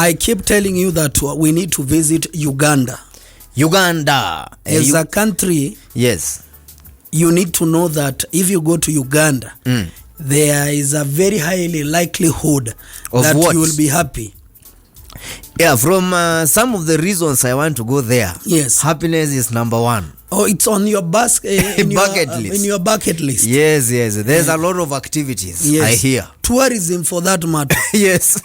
I keep telling you that we need to visit Uganda. As a country, yes, you need to know that if you go to Uganda, there is a very highly likelihood of that what? you will be happy. Yeah, from some of the reasons I want to go there. Yes. Happiness is number one. Oh, it's on your bucket list. In your bucket list. Yes. There's a lot of activities. Yes. I hear. Tourism, for that matter. Yes.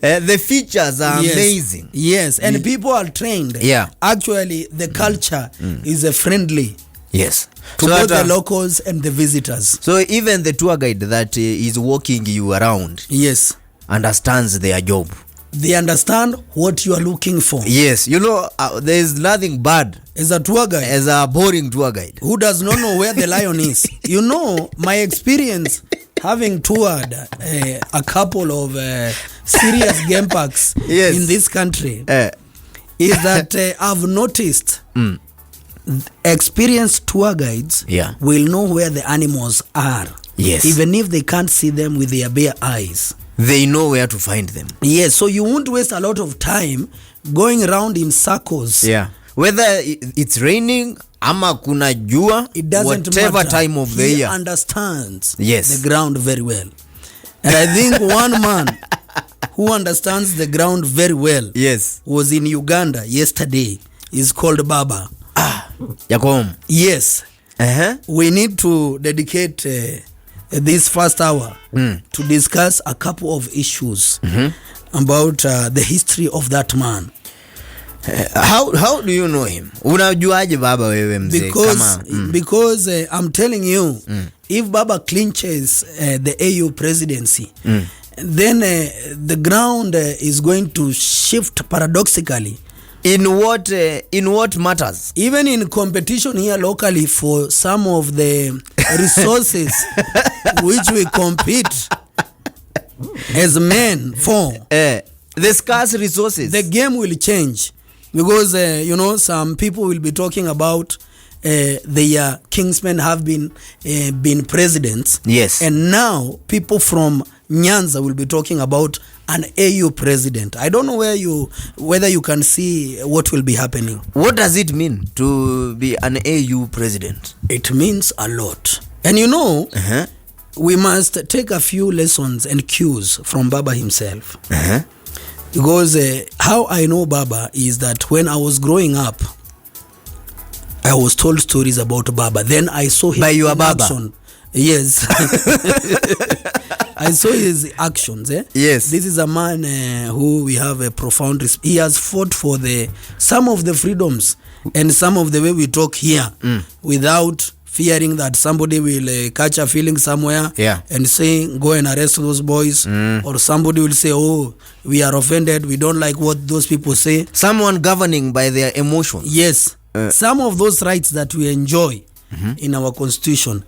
The features are amazing. Yes, and people are trained. Yeah. Actually, the culture is a friendly. Yes. To both the locals and the visitors. So even the tour guide that is walking you around. Yes. Understands their job. They understand what you are looking for. Yes, there is nothing bad as a tour guide, as a boring tour guide who does not know where the lion is. My experience having toured a couple of serious game parks in this country is that I've noticed experienced tour guides will know where the animals are. Yes, even if they can't see them with their bare eyes. They know where to find them. Yes, so you won't waste a lot of time going around in circles. Yeah. Whether it's raining, ama kuna jua, it doesn't whatever matter. Time of the year. He understands the ground very well. And I think one man who understands the ground very well was in Uganda yesterday. He's called Baba. Yakom. Yes. We need to dedicate this first hour to discuss a couple of issues about the history of that man. How do you know him? Unajuaje Baba wewe mzee? Because I'm telling you, if Baba clinches the AU presidency, then the ground is going to shift paradoxically. In what matters? Even in competition here locally for some of the resources which we compete as men for, the scarce resources, the game will change because some people will be talking about their kingsmen have been presidents. Yes, and now people from Nyanza will be talking about an AU president. I don't know whether you can see what will be happening. What does it mean to be an AU president? It means a lot. And we must take a few lessons and cues from Baba himself. Because how I know Baba is that when I was growing up, I was told stories about Baba. Then I saw him by your in Baba. Action. Yes. I saw his actions. Yes. This is a man who we have a profound respect. He has fought for some of the freedoms and some of the way we talk here without fearing that somebody will catch a feeling somewhere and say, go and arrest those boys. Or somebody will say, oh, we are offended. We don't like what those people say. Someone governing by their emotions. Yes. Some of those rights that we enjoy in our constitution,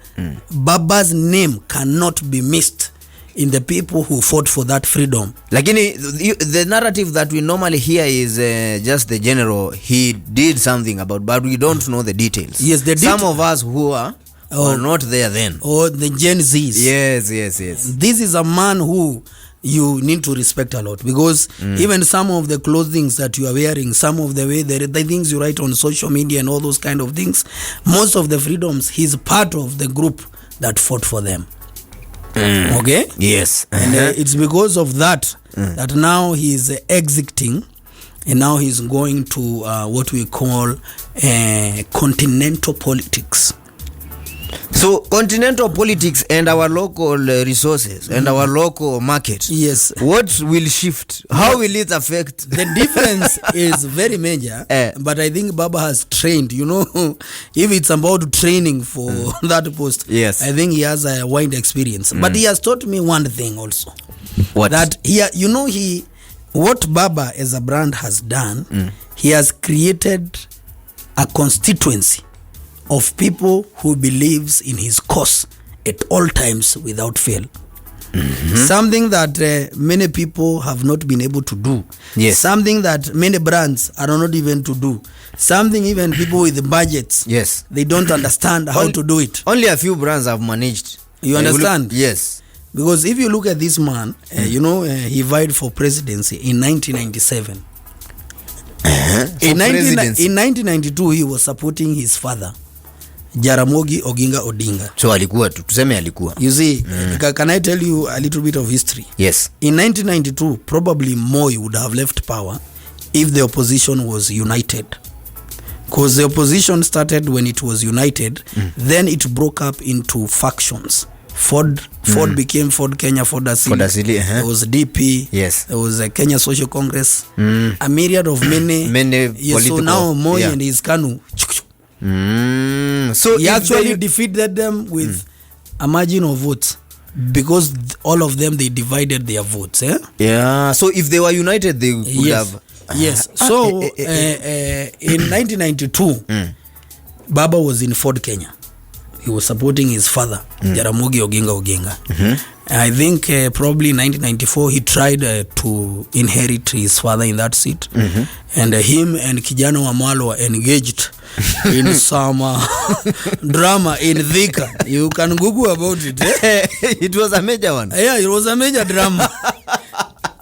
Baba's name cannot be missed in the people who fought for that freedom. Lakini the narrative that we normally hear is just the general, he did something about, but we don't know the details. Yes, some of us who are not there then. Or the Gen Zs. Yes. This is a man who you need to respect a lot, because even some of the clothings that you are wearing, some of the way the things you write on social media and all those kind of things, most of the freedoms, he's part of the group that fought for them. Okay? Yes. And it's because of that that now he's exiting, and now he's going to what we call continental politics. So continental politics and our local resources and our local market. Yes. What will shift? How will it affect? The difference is very major, but I think Baba has trained. If it's about training for that post, yes, I think he has a wide experience. But he has taught me one thing also. What? That what Baba as a brand has done, he has created a constituency of people who believes in his cause at all times without fail. Something that many people have not been able to do. Yes. Something that many brands are not even to do. Something even people with budgets, they don't understand how to do it. Only a few brands have managed. You understand? Yes. Because if you look at this man, you know, he vied for presidency in 1997. In 1992, he was supporting his father, Jaramogi Oginga Odinga. So alikuwa tuseme alikuwa. You see, can I tell you a little bit of history? Yes. In 1992, probably Moi would have left power if the opposition was united. Because the opposition started when it was united, then it broke up into factions. Ford became Ford Kenya, Ford Asili. There was DP. Yes. There was a Kenya Social Congress. A myriad of many political. So now Moi and his KANU. So he actually defeated them with a margin of votes, because all of them, they divided their votes. Yeah. So if they were united, they would have. Yes. So in 1992, Baba was in Ford Kenya. He was supporting his father, Jaramogi Oginga. I think probably in 1994 he tried to inherit his father in that seat, and him and Kijana Wamalwa were engaged in some drama in Thika. You can Google about it. It was a major one. Yeah, it was a major drama.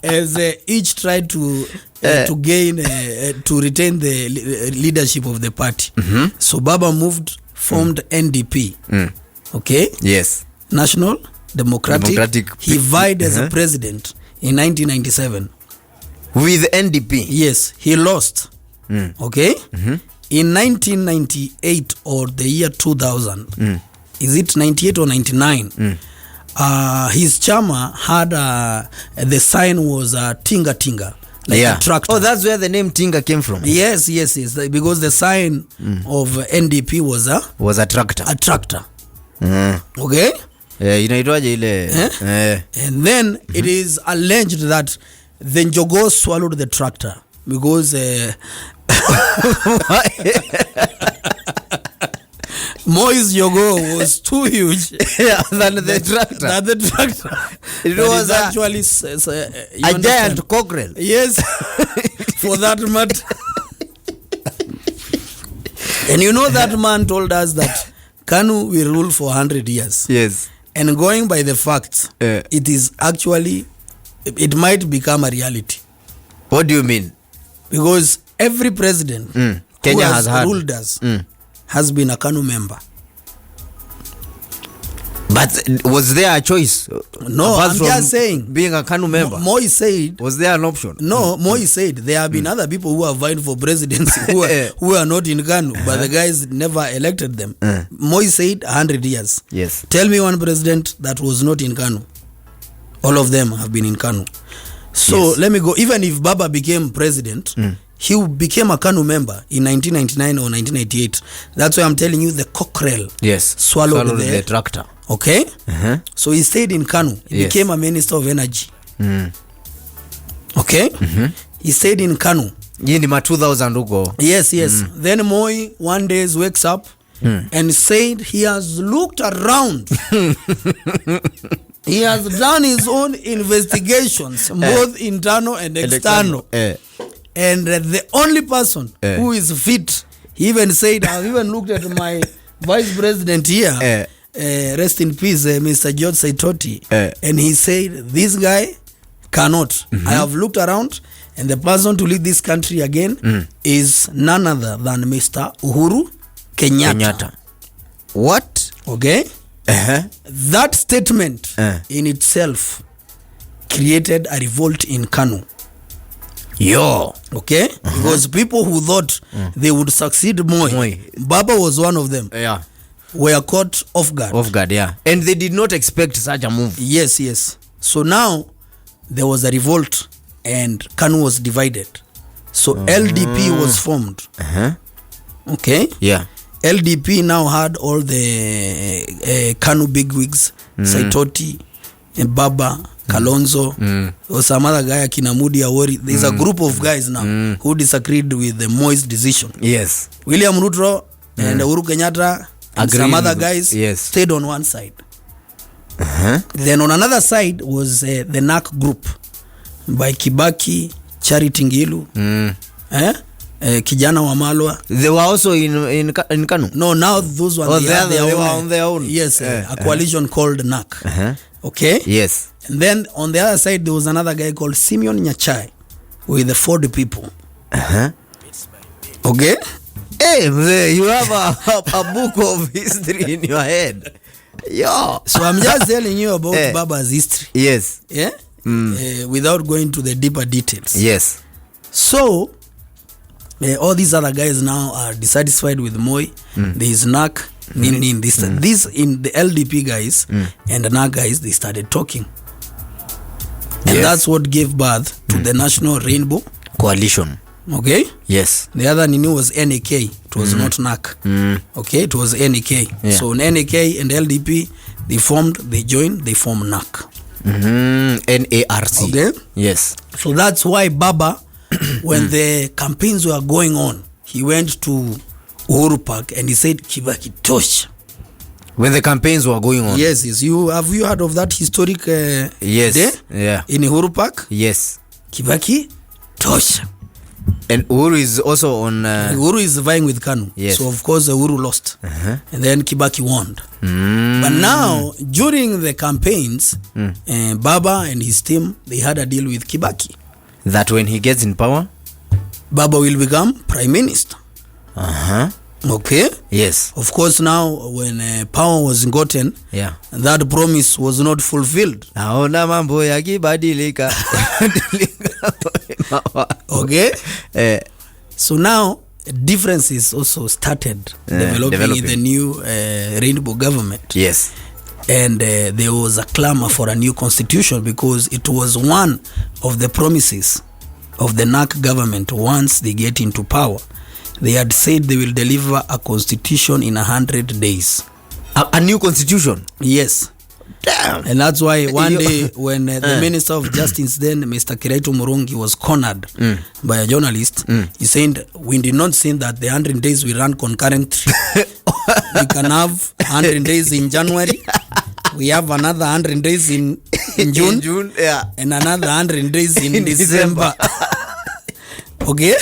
As each tried to gain to retain the leadership of the party. So Baba formed NDP. Okay. Yes. National Democratic. He vied as a president in 1997 with NDP. Yes, he lost. Okay. In 1998 or the year 2000, is it 98 or 99? His chama had the sign was Tinga Tinga, like a tractor. Oh, that's where the name Tinga came from. Yes, because the sign of NDP was a tractor. A tractor. Okay. Inaitwaje ile? And then it is alleged that the Njogo swallowed the tractor because Moi's Jogo was too huge than the tractor. It was actually a giant cockerel. Yes, for that matter. And you know that man told us that KANU will rule for 100 years. Yes. And going by the facts, it is actually, it might become a reality. What do you mean? Because every president Kenya who has ruled us has been a KANU member. But was there a choice? No, I'm just saying. Being a KANU member. Moi said. Was there an option? No, Moi said there have been other people who have vying for presidency who are not in KANU, but the guys never elected them. Moi said 100 years. Yes. Tell me one president that was not in KANU. All of them have been in KANU. So let me go. Even if Baba became president, he became a KANU member in 1999 or 1998. That's why I'm telling you the cockerel swallowed the tractor. Okay. So he stayed in KANU. He became a minister of energy. Okay. He stayed in KANU. In 2000 huko. Yes. Then Moi one day wakes up and said he has looked around. He has done his own investigations, both internal and external. And the only person who is fit, he even said, I've even looked at my vice president here, rest in peace, Mr. George Saitoti, and he said, this guy cannot. I have looked around, and the person to lead this country again is none other than Mr. Uhuru Kenyatta. What? Okay? That statement in itself created a revolt in KANU. Okay? Because people who thought they would succeed Moi, Baba was one of them, were caught off guard. And they did not expect such a move. Yes. So now there was a revolt and KANU was divided. So LDP was formed. Okay? Yeah. LDP now had all the KANU bigwigs, Saitoti, Baba, Kalonzo, or some other guy, Kinamudi Awori. There's a group of guys now who disagreed with the Moi's decision. Yes. William Ruto and Uhuru Kenyatta and some other guys stayed on one side. Then on another side was the NAC group by Kibaki, Charity Ngilu, Kijana Wamalwa. They were also in KANU? No, now those ones they were on their own. Yes, a coalition called NAC. Okay? Yes. And then on the other side, there was another guy called Simeon Nyachai with the 40 people. Uh-huh. Okay? Hey, mzee, you have a book of history in your head. Yo. So I'm just telling you about Baba's history. Yes. Yeah? Without going to the deeper details. Yes. So, all these other guys now are dissatisfied with Moi. There is NAC. This in the LDP guys and the NAC guys, they started talking. And that's what gave birth to the National Rainbow Coalition. Okay? Yes. The other nini was NAK. It was not NAC. Okay? It was NAK. Yeah. So NAK and LDP, they formed NAC. NARC. Okay? Yes. So that's why Baba, when the campaigns were going on, he went to Uhuru Park and he said, Kibaki Tosh. When the campaigns were going on? Yes. Have you heard of that historic day? Yeah. In Uhuru Park? Yes. Kibaki Tosh. And Uhuru is also on... Uhuru is vying with Kanu. Yes. So, of course, Uhuru lost. And then Kibaki won. But now, during the campaigns, Baba and his team, they had a deal with Kibaki. That when he gets in power? Baba will become prime minister. Okay? Yes. Of course, now, when power was gotten, that promise was not fulfilled. Naona mambo yakibadilika. Okay? So now, differences also started developing in the new Rainbow government. Yes. And there was a clamor for a new constitution because it was one of the promises of the NAC government once they get into power. They had said they will deliver a constitution in 100 days. A new constitution? Yes. Damn. And that's why one day when the Minister of Justice then, Mr. Kiraitu Murungi, was cornered by a journalist, he said, we did not say that the 100 days we run concurrently. We can have 100 days in January. We have another 100 days in June, and another 100 days in December. Okay?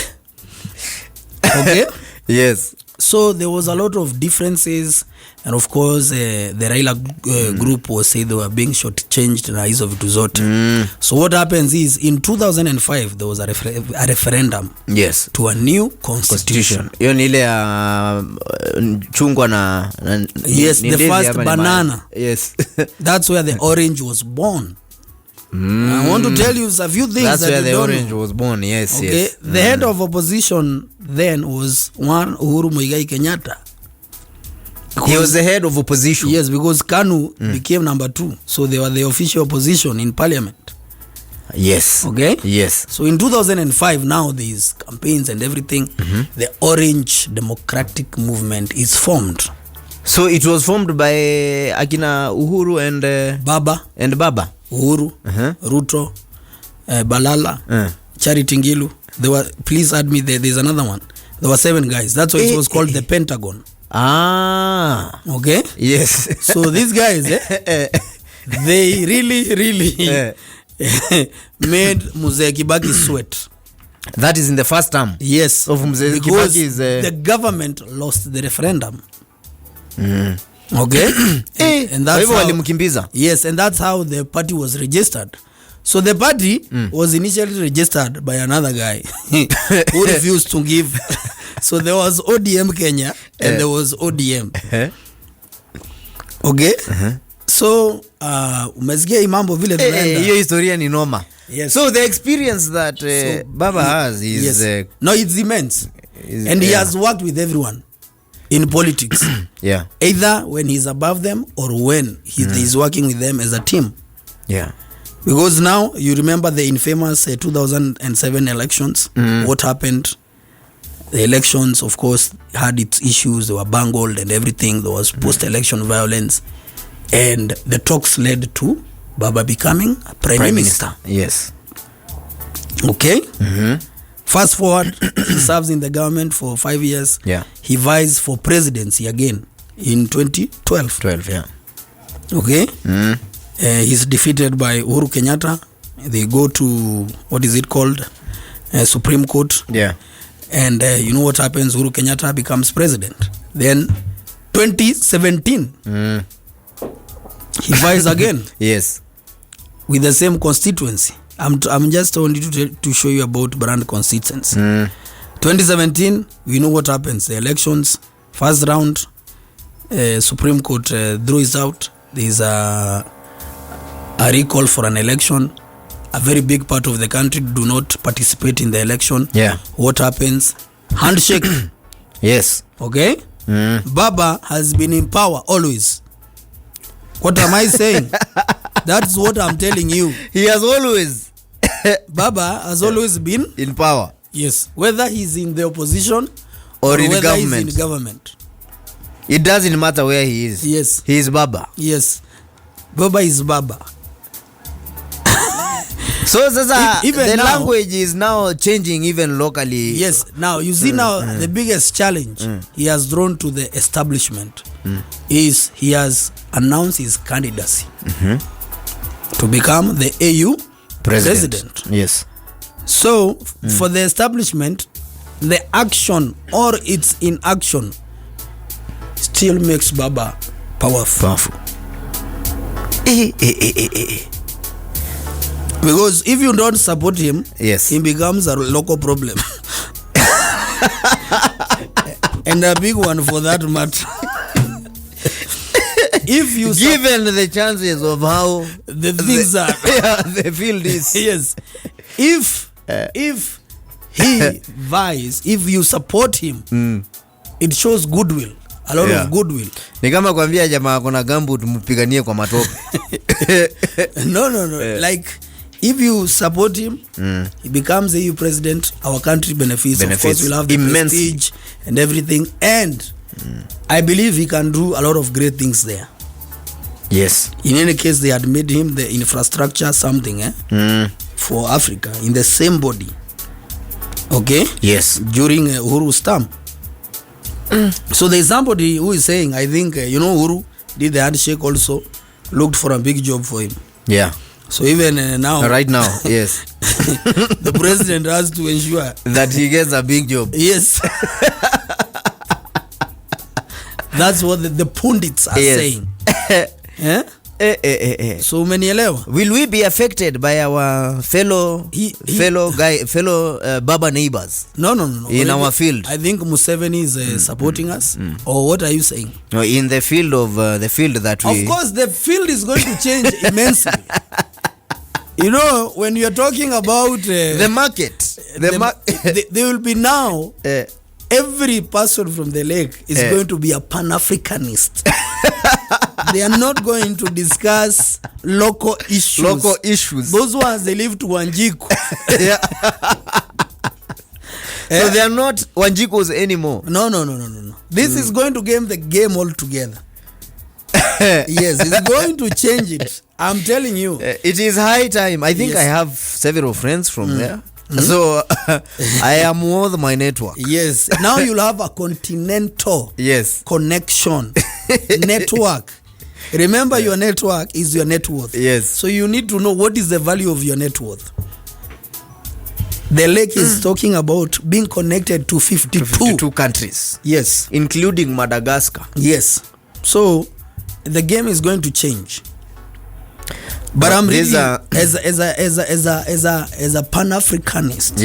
Okay? Yes. So there was a lot of differences, and of course the Raila group was saying they were being shortchanged na hizo vitu zote. So what happens is in 2005 there was a referendum to a new constitution. Hiyo ni ile ya chungwa na yes, the first banana. Yes. That's where the orange was born. I want to tell you a few things. That's where the orange know. was born. Yes. Okay. Yes. The head of opposition then was one Uhuru Muigai Kenyatta. He was the head of opposition. Yes, because Kanu became number 2. So they were the official opposition in parliament. Yes. Okay? Yes. So in 2005, now these campaigns and everything, the Orange Democratic Movement is formed. So it was formed by Akina Uhuru and Baba. Uhuru, Ruto, Balala, Charity Ngilu. There were, please add me there. There's another one. There were 7 guys. That's why it was called the Pentagon. Okay? Yes. So these guys, they really made Mzee Kibaki sweat. That is in the first term. Yes. Of Mzee because Kibaki is the government lost the referendum. Okay? and that's how, yes, and that's how the party was registered. So the party was initially registered by another guy who refused to give. So there was ODM Kenya and there was ODM. Okay? So umesikia imambo vile tunaenda. Hiyo historia ni noma. Yes. So the experience that Baba has is no, it's immense. And he has worked with everyone in politics. Yeah. Either when he's above them or when he's working with them as a team. Yeah. Because now you remember the infamous 2007 elections. What happened? The elections, of course, had its issues. They were bungled and everything. There was post-election violence. And the talks led to Baba becoming Prime Minister. Yes. Okay? Fast forward, he serves in the government for 5 years. Yeah. He vies for presidency again in 2012. Yeah. Okay? He's defeated by Uhuru Kenyatta. They go to, what is it called? Supreme Court. Yeah. And you know what happens? Uhuru Kenyatta becomes president. Then 2017, he vies again. Yes. With the same constituency. I'm just only to show you about Brand constituency. 2017, we know what happens. The elections, first round, Supreme Court throws out. There's a recall for an election. A very big part of the country do not participate in the election. Yeah. What happens? Handshake. Yes. Okay? Baba has been in power always. What am I saying? That's what I'm telling you. He has always Baba has always been in power. Yes. Whether he's in the opposition or in whether government. he's in government. It doesn't matter where he is. Yes. He is Baba. Yes. Baba is Baba. So sasa Even the now, language is now changing even locally. Yes. Now you see the biggest challenge he has thrown to the establishment is he has announced his candidacy to become the AU president. Yes. So for the establishment, the action or its inaction still makes Baba powerful. Because if you don't support him, yes, he becomes a local problem. And a big one for that matter. If you given the chances of how the things are, the field is. Yes. If he vies, if you support him, it shows goodwill. A lot of goodwill. Ni kama kuambia jamaa kuna gambu tumpiganie kwa matope. No. Like if you support him, he becomes the EU president, our country benefits. Of course, we'll have the prestige and everything. And I believe he can do a lot of great things there. Yes. In any case, they had made him the infrastructure something for Africa in the same body. Okay? Yes. During Uhuru's term. So there's somebody who is saying, I think, Uhuru did the handshake also, looked for a big job for him. Yeah. So even now. Right now, yes. The president has to ensure that he gets a big job. Yes. That's what the pundits are saying. So umenielewa? Will we be affected by our fellow Baba neighbors? No. In our field. I think Museveni is supporting us. Or what are you saying? No, in the field of the field that we. Of course, the field is going to change immensely. When you are talking about the market, they will be now. Every person from the lake is going to be a Pan-Africanist. They are not going to discuss local issues. Those ones, they live to Wanjiku. So they are not Wanjikus anymore. No. This is going to game the game altogether. Yes, it's going to change it. I'm telling you. It is high time. I think I have several friends from there. So I am worth my network. Yes. Now you'll have a continental connection. Network. Remember, your network is your net worth. Yes. So you need to know what is the value of your net worth. The lake is talking about being connected to 52 countries. Yes. Including Madagascar. Yes. So the game is going to change. But I'm really as a Pan-Africanist,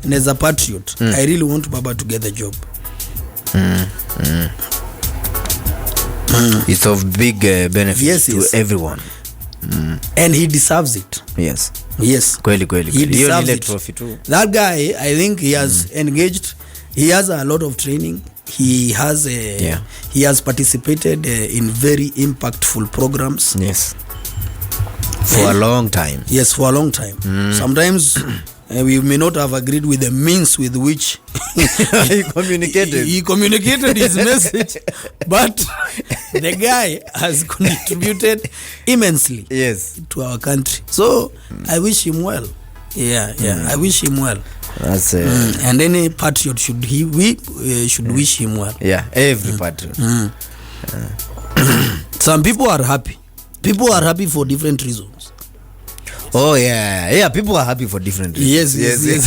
and as a patriot, I really want Baba to get the job. It's of big benefit to everyone, and he deserves it. Yes. Kweli. He deserves it. That guy, I think he has engaged. He has a lot of training. He has he has participated in very impactful programs. Yes. For a long time. Yes, for a long time. Sometimes we may not have agreed with the means with which he communicated. He communicated his message, but the guy has contributed immensely to our country. So I wish him well. I wish him well. That's and any patriot should wish him well. Yeah, every patriot. Some people are happy. People are happy for different reasons. Oh yeah, people are happy for different reasons. Yes.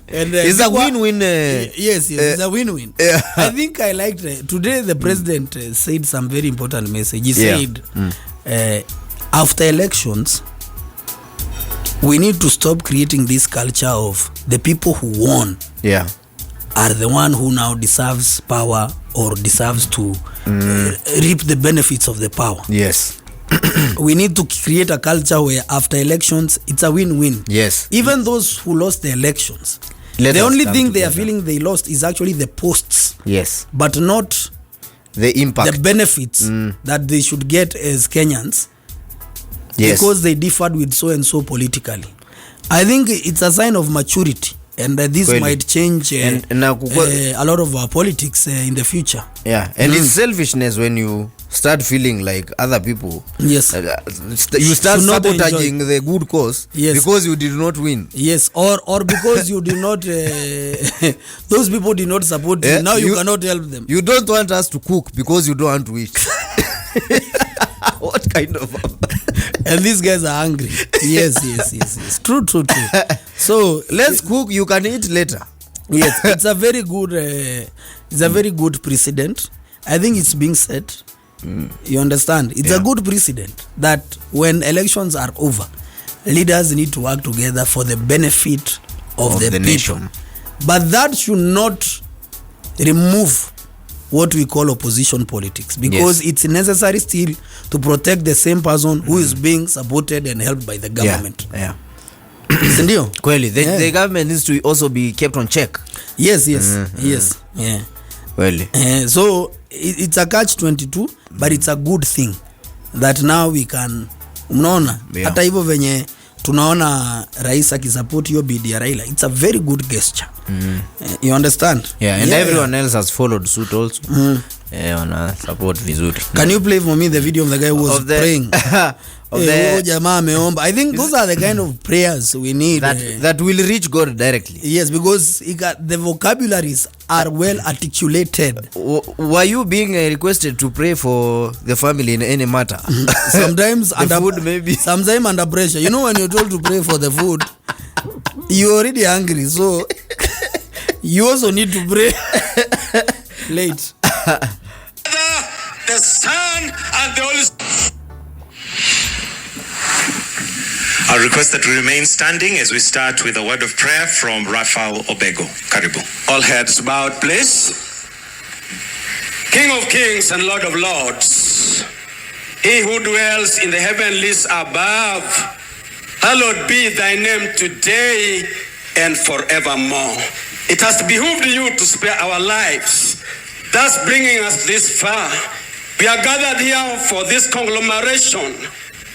And it's a win-win. Yes, it's a win-win. Yeah. I think I liked today the president said some very important message. He said after elections we need to stop creating this culture of the people who won are the one who now deserves power or deserves to reap the benefits of the power. Yes. We need to create a culture where after elections it's a win-win. Yes. Even those who lost the elections, the only thing they are feeling they lost is actually the posts. Yes. But not the impact, the benefits that they should get as Kenyans. Yes. Because they differed with so and so politically. I think it's a sign of maturity, and this might change a lot of our politics in the future. Yeah, and it's selfishness when you start feeling like other people. Yes. You start sabotaging the good cause because you did not win. Yes, or because you did not those people did not support you. Now you cannot help them. You don't want us to cook because you don't want to eat. What kind of and these guys are hungry. Yes. True. So let's cook, you can eat later. Yes, it's a very good precedent. I think it's being set. You understand? It's a good precedent that when elections are over, leaders need to work together for the benefit of the people. Nation. But that should not remove what we call opposition politics, because it's necessary still to protect the same person who is being supported and helped by the government. Clearly, the government needs to also be kept on check. Yes. So it's a catch-22, but it's a good thing that now we can hata hivyo venye tunaona rais akisupport hiyo bidi ya Raila, it's a very good gesture. You understand? And everyone else has followed suit also. Wana support vizuri. Can you play for me the video of the guy who was praying? Jamaa ameomba. I think those are the kind of prayers we need that will reach God directly. Yes, because the vocabularies are well articulated. Were you being requested to pray for the family in any matter? Sometimes under food, maybe. Sometimes under pressure. You know, when you're told to pray for the food, you're already hungry, so you also need to pray late. The Son and the Holy Spirit. I request that we remain standing as we start with a word of prayer from Raphael Obego. Karibu. All heads bowed, please. King of kings and Lord of lords, he who dwells in the heavenlies above, hallowed be thy name today and forevermore. It has behooved you to spare our lives, thus bringing us this far. We are gathered here for this conglomeration.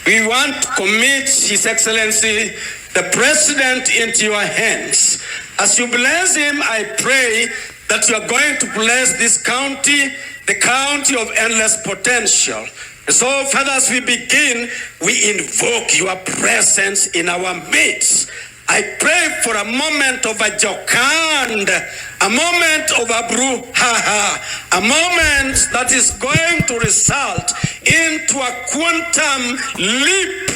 We want to commit His Excellency, the President, into your hands. As you bless him, I pray that you are going to bless this county, the county of endless potential. So, Father, as we begin, we invoke your presence in our midst. I pray for a moment of a jokand, a moment of a brouhaha, a moment that is going to result into a quantum leap.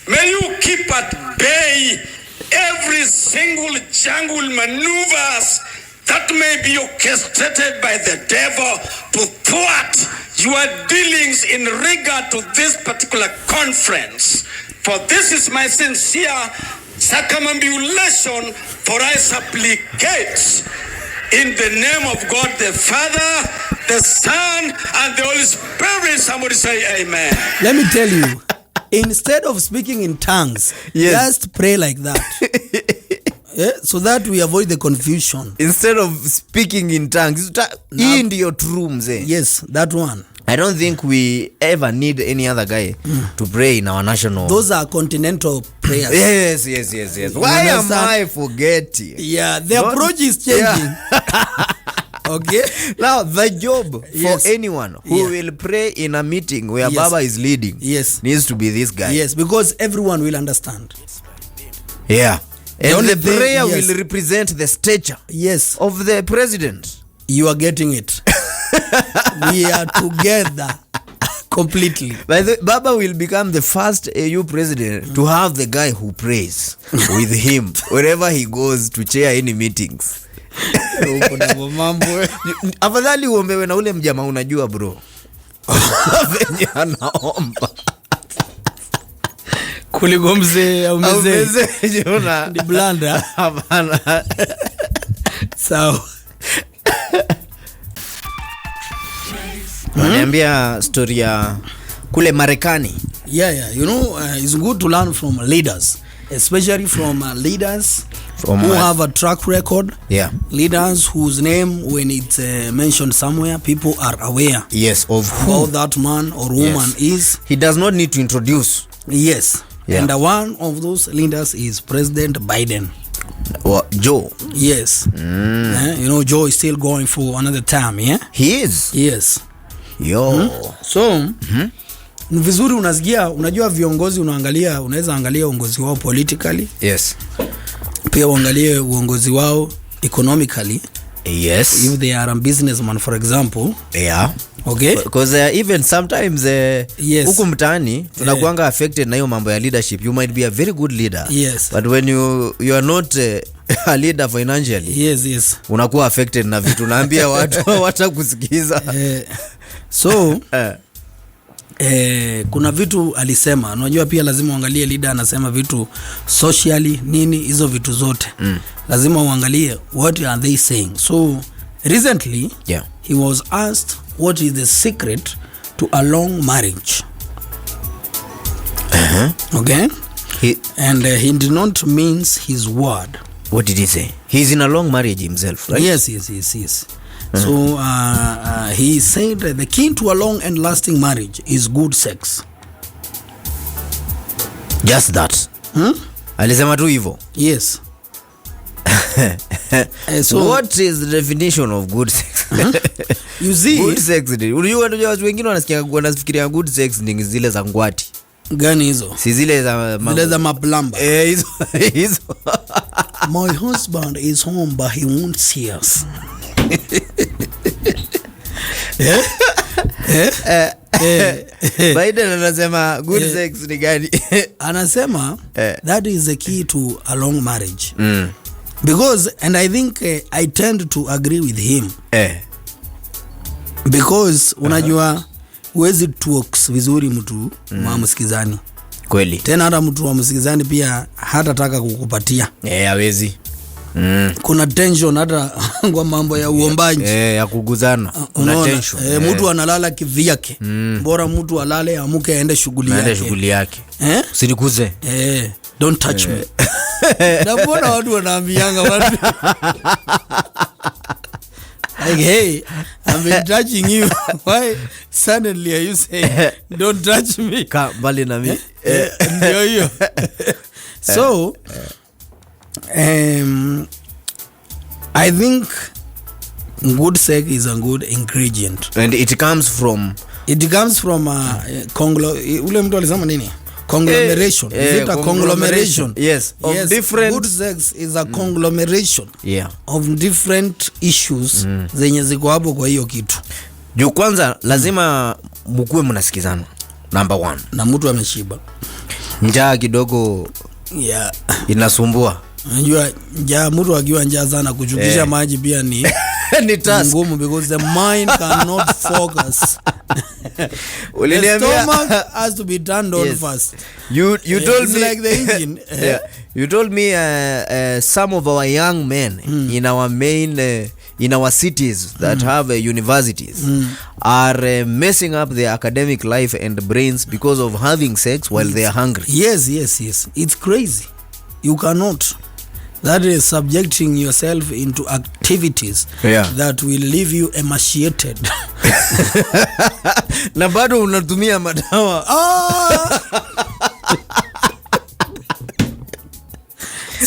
May you keep at bay every single jungle maneuvers that may be orchestrated by the devil to thwart your dealings in regard to this particular conference. For this is my sincere circumambulation, for I supplicate in the name of God the Father, the Son, and the Holy Spirit. Somebody say amen. Let me tell you, instead of speaking in tongues, just pray like that. So that we avoid the confusion. Instead of speaking in tongues, in your rooms. Yes, that one. I don't think we ever need any other guy to pray in our national. Those are continental prayers. Yes. Why am I forgetting? Yeah, the approach is changing. Okay. Now, the job for anyone who will pray in a meeting where Baba is leading needs to be this guy. Yes, because everyone will understand. Yeah. And the prayer will represent the stature of the president. You are getting it. We are together. completely. By the Baba will become the first AU president to have the guy who prays with him wherever he goes to chair any meetings. Afadhali uombewe na ule mjamaa unajua bro. Venye anaomba. Kuliko mzee au mzee. Ni blanda. Hapana. Sawa. Niambia story ya kule Marekani. Yeah. You know, it's good to learn from leaders, especially from leaders who have a track record. Yeah. Leaders whose name, when it's mentioned somewhere, people are aware. Yes, of who that man or woman is. He does not need to introduce. Yes. Yeah. And one of those leaders is President Biden. Joe. Yes. You know, Joe is still going for another term, yeah? He is. Yes. Yo. So, ni vizuri unajua viongozi unaweza angalia uongozi wao politically. Yes. Pia uangalie uongozi wao economically. Yes. If they are a businessman, for example. Yeah. Okay. Because even sometimes yes. Huku mtaani tunakuanga affected na hiyo mambo ya leadership. You might be a very good leader. Yes. But when you are not a leader financially. Yes. Unakuwa affected na vitu naambia watu watakusikiza. So kuna vitu alisema, unajua pia lazima uangalie leader anasema vitu socially nini hizo vitu zote. Lazima uangalie what are they saying. So recently he was asked what is the secret to a long marriage. Okay. And he did not mince his word. What did he say? He's in a long marriage himself, right? Yes. So he said the key to a long and lasting marriage is good sex. Just that. Alisema tu hivyo. Yes. So what is the definition of good sex? You see, good sex. Unajua watu wengine wanafikiria good sex ni zile za ngwati. Gani hizo? Si zile za maplamba. Hizo. My husband is home but he won't see us. Biden anasema good sex ni gani? Anasema that is the key to a long marriage. Because, and I think I tend to agree with him. Because unajua huwezi talks vizuri mtu wa msikizani. Kweli. Tena hata mtu wa msikizani pia hatataka kukupatia. Hawezi. Kuna tension hata kwa mambo ya uombaji. Ya kuguzana. Kuna tension. Mtu analala kivyake. Bora mtu alale amuke aende shughuli yake. Usinikuze. Don't touch me. Na mbona watu wanaambianga watu like, hey, I've been touching you. Why suddenly are you saying don't touch me? Bali na mimi. Ndio hiyo. So I think good sex is a good ingredient, and it comes from ule mtu alisema nini? Conglomeration. Is it a conglomeration? Yes. Of different. Good sex is a conglomeration. Of different issues zenye ziko hapo kwa hiyo kitu. Juu kwanza lazima mkue mnasikizana. Number 1. Na mtu ameshiba. Njaa kidogo inasumbua. Unajua mtu akiwa njaa sana kuchukisha maji pia ni ngumu because the mind cannot focus. The stomach has to be turned on first. You told me like the engine. You told me some of our young men in our cities that have universities are messing up their academic life and brains because of having sex while they are hungry. Yes. It's crazy. You cannot. That is subjecting yourself into activities that will leave you emaciated. Na bado unatumia madawa.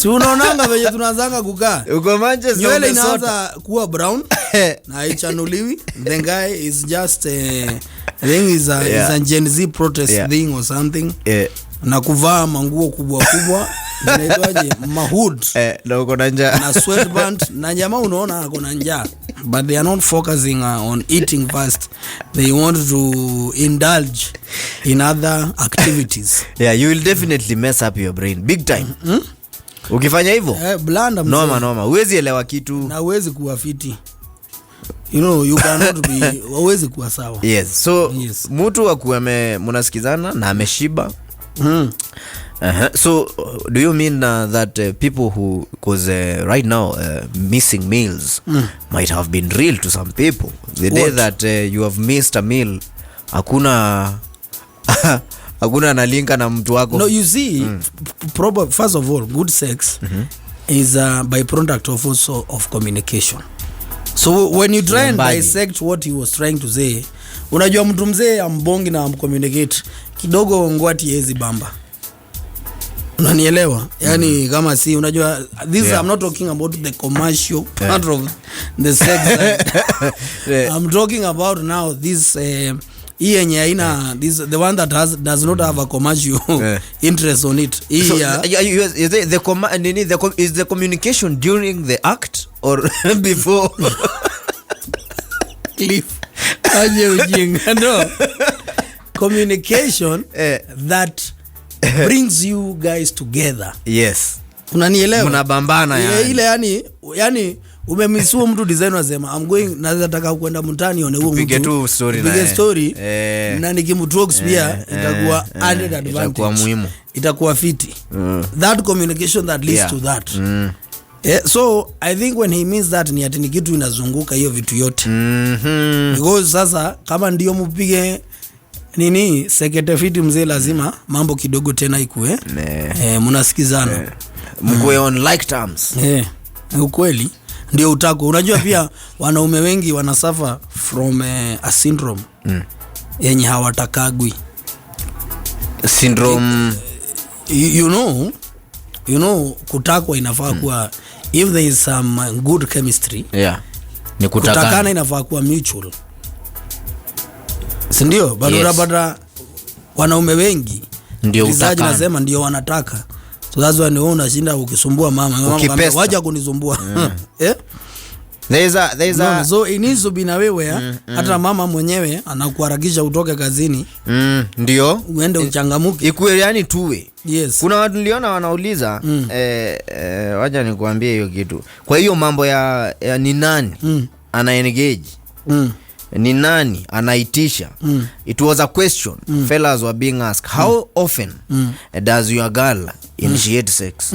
Si unaonanga venye tunazanga kukaa. Uko Manchester. Nywele inaanza kuwa brown na haichanuliwi. The guy is just I think is a Gen Z protest thing or something. Na kuvaa manguo kubwa inaitwaje? Mahood. Na uko na njaa. Na sweatband na jamaa unaona ako na njaa. but they are not focusing on eating first. They want to indulge in other activities. Yeah, you will definitely mess up your brain big time. Ukifanya hivyo blanda noma huwezi elewa kitu na huwezi kuwa fiti. You know, you cannot be huwezi kuwa sawa. Yes, so mtu akuwe mnasikizana na ameshiba. So do you mean that people who, because right now missing meals might have been real to some people? The day that you have missed a meal, hakuna analinka na mtu wako. No, you see, first of all, good sex is a byproduct of also of communication. So when you try and dissect what he was trying to say, unajua mtu mzee ambongi na communicate kidogo ngwati hezi bamba. Unanielewa? Yani kama si unajua this I'm not talking about the commercial part of the sex. I'm talking about now this yenye haina this the one that does not have a commercial interest on it. So, is the communication during the act or before? Cliff. No. Communication that brings you guys together. Yes. Unanielewa? Mnabambana yani. Ile yani umemisiwa mtu design wasema I'm going nataka kwenda mtani one huo mtu. Pige tu story na. Pige story. Na nikimtalks pia itakuwa added advantage. Itakuwa muhimu. Itakuwa fiti. That communication that leads to that. So I think when he means that ni ati ni kitu inazunguka hiyo vitu yote. Because sasa kama ndio mpige nini sekete fiti mzee lazima mambo kidogo tena ikue. Mnasikizana. Mkue on like terms. Ukweli ndio utako. Unajua pia wanaume wengi wanasuffer from a syndrome yenye hawatakagwi. Syndrome you know kutakwa inafaa kuwa if there is some good chemistry. Ni kutakana inafaa kuwa mutual. Si ndio? Bado wanaume wengi ndio utakana. Nasema ndio wanataka. So that's why wewe unashinda ukisumbua mama wacha kunisumbua. There is a so it needs to be na wewe hata mama mwenyewe anakuharakisha utoke kazini. Ndio uende uchangamuke. Ikuwe yani tuwe. Yes. Kuna watu niliona wanauliza wacha nikuambie hiyo kitu. Kwa hiyo mambo ya ni nani ana engage? Ni nani anaitisha? It was a question fellas were being asked. How often does your girl initiate sex?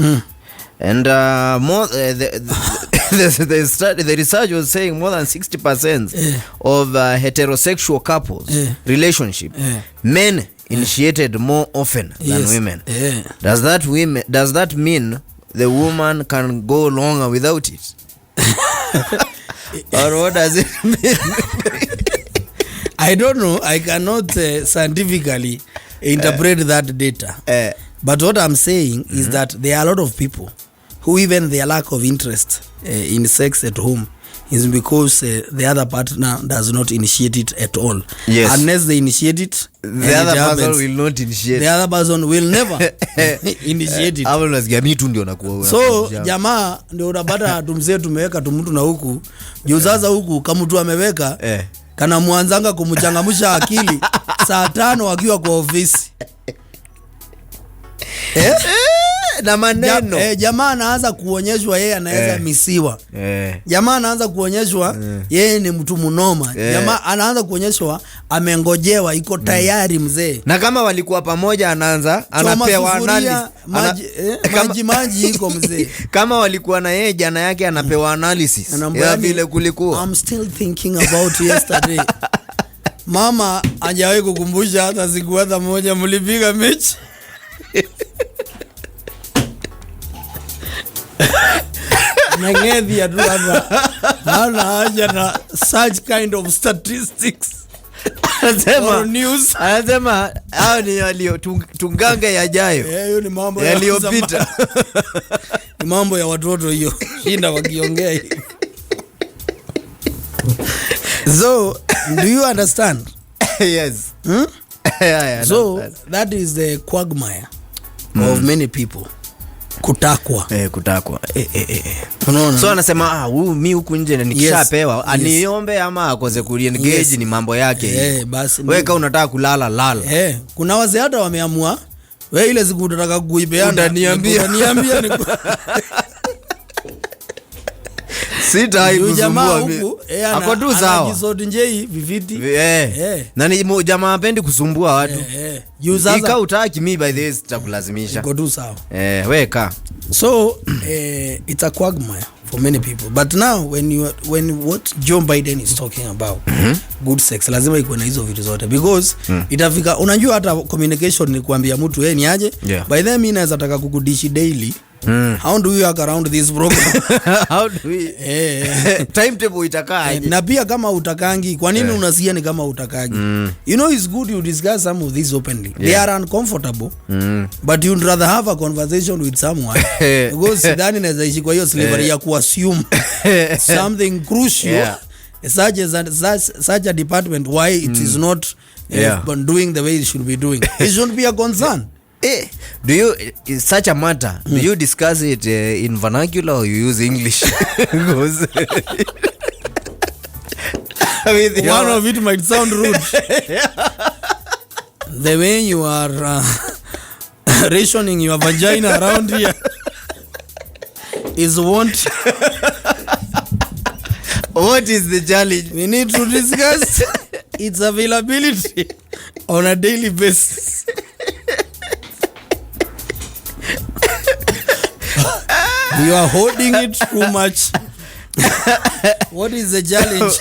And more the research was saying more than 60% of heterosexual couples relationship men initiated more often than women. Does that mean the woman can go longer without it? Or what does it mean? I don't know. I cannot scientifically interpret that data. But what I'm saying is that there are a lot of people who even their lack of interest in sex at home is because the other partner does not initiate it at all. Yes. Unless they initiate it, the other person will not initiate. The other person will never initiate it. So jamaa ndio unapata tumzee tumeweka tumtu na huku juu sasa huku kama mtu ameweka kana mwanzanga kumchangamsha akili saa 5 akiwa kwa ofisi. Na maneno jamaa anaanza kuonyeshwa yeye anaweza misiwa. Jamaa anaanza kuonyeshwa yeye ni mtu munoma. Jamaa anaanza kuonyeshwa amengojewa iko tayari mzee. Na kama walikuwa pamoja anapewa analysis. Maji iko mzee. Kama walikuwa na yeye jana yake anapewa analysis ya vile kulikuwa. I'm still thinking about yesterday. Mama hajawahi kukumbusha hata siku hata moja mlipiga mechi. Nangethi ya tu hapa hana haja na such kind of statistics. Anasema hao ni walio tunganga yajayo. Hiyo ni mambo yaliyopita. Ni mambo ya watoto hiyo. Shinda wakiongea hivi. So, do you understand? Yes. So, that is the quagmire of many people. kutakwa. Kutakwa. Unaona? So anasema mimi huku nje nikishapewa aniombe ama akoze ku-engage ni mambo yake. Basi wewe kama unataka kulala lala. Kuna wazee hata wameamua wewe ile siku unataka kuipeana utaniambia sita kusumbua mimi. Hapo tu sawa. Anajisoti nje viviti. Na ni jamaa apendi kusumbua watu. Ika utaki mimi by this tutakulazimisha. Iko tu sawa. Weka. So it's a quagmire for many people. But now when what Joe Biden is talking about good sex, lazima ikuwe na hizo vitu zote because itafika, unajua hata communication ni kuambia mtu ni aje. By then mimi naweza taka kukudishi daily. How do we work around this program? How do we timetable itakaa na pia kama utakangi kwa nini unasikia ni kama utakangi? You know, it's good you discuss some of these openly. They are uncomfortable, but you'd rather have a conversation with someone because sidhani naweza ishi kwa hiyo slavery ya kuassume something crucial such a department why it is not doing the way it should be doing. It should be a concern. Do you such a matter? Do you discuss it in vernacular or you use English? I mean, one of it might sound rude. The way you are rationing your vagina around here is what is the challenge? We need to discuss its availability on a daily basis. You are holding it too much. What is the challenge?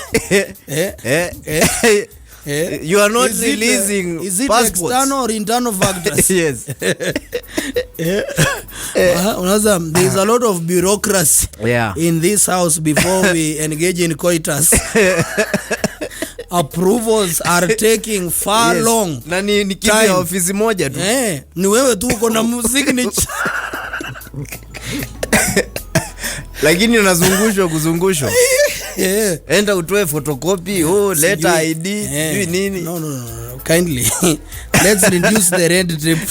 You are not releasing is it passports. External or internal factors? Yes. There is a lot of bureaucracy in this house before we engage in coitus. Approvals are taking far long. Na ni kitu ya ofisi moja tu. Ni wewe tu uko na signature. Lakini kuzungushwa. Enda utoe photocopy, letter ID, nini? No. Kindly. Let's reduce the red tape.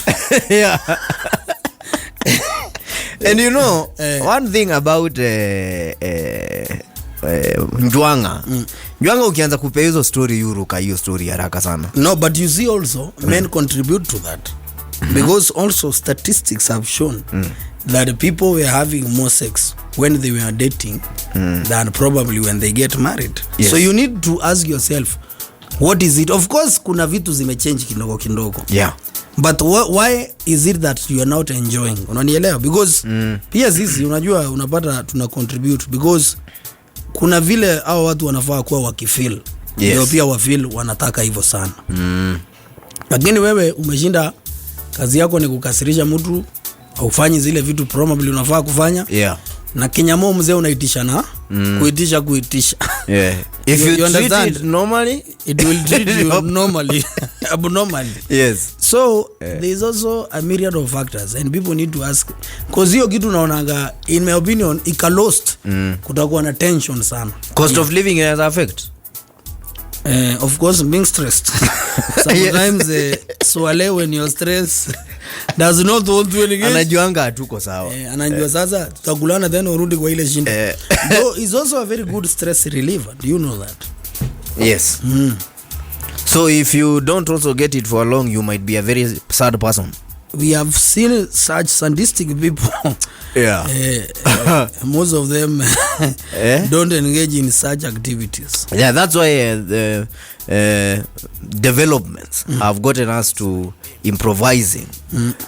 And you know, one thing about Njwanga ukianza kupea hizo story yuruka hiyo story haraka sana. No, but you see also men contribute to that. Because also statistics have shown that people were having more sex when they were dating than probably when they get married. Yes. So you need to ask yourself, what is it? Of course kuna vitu zimechange kidogo. Yeah. But why is it that you are not enjoying? Unanielewa? Because pia sisi unajua unapata tuna contribute because kuna vile hao watu wanafaa kuwa wakifeel. Ndio pia wafeel wanataka hivyo sana. Lakini wewe umeshinda kazi yako ni kukasirisha mtu, haufanyi zile vitu probably unafaa kufanya. Na kinyamo mzee unaitisha na kuitisha. If you treat it normally, it will treat you normally, abnormally. Yes. So there is also a myriad of factors and people need to ask, because hiyo kitu naonanga in my opinion ika lost, kutakuwa na tension sana. Cost of living has affect. Of course being stressed. Sometimes swale when you're stressed does not want to engage. Anajuanga hatuko sawa. Anajua sasa tutakulana then urudi kwa ile shinda. So is also a very good stress reliever. Do you know that? Yes. So if you don't also get it for long, you might be a very sad person. We have seen such sadistic people. Most of them don't engage in such activities. Yeah, that's why the developments have gotten us to improvising.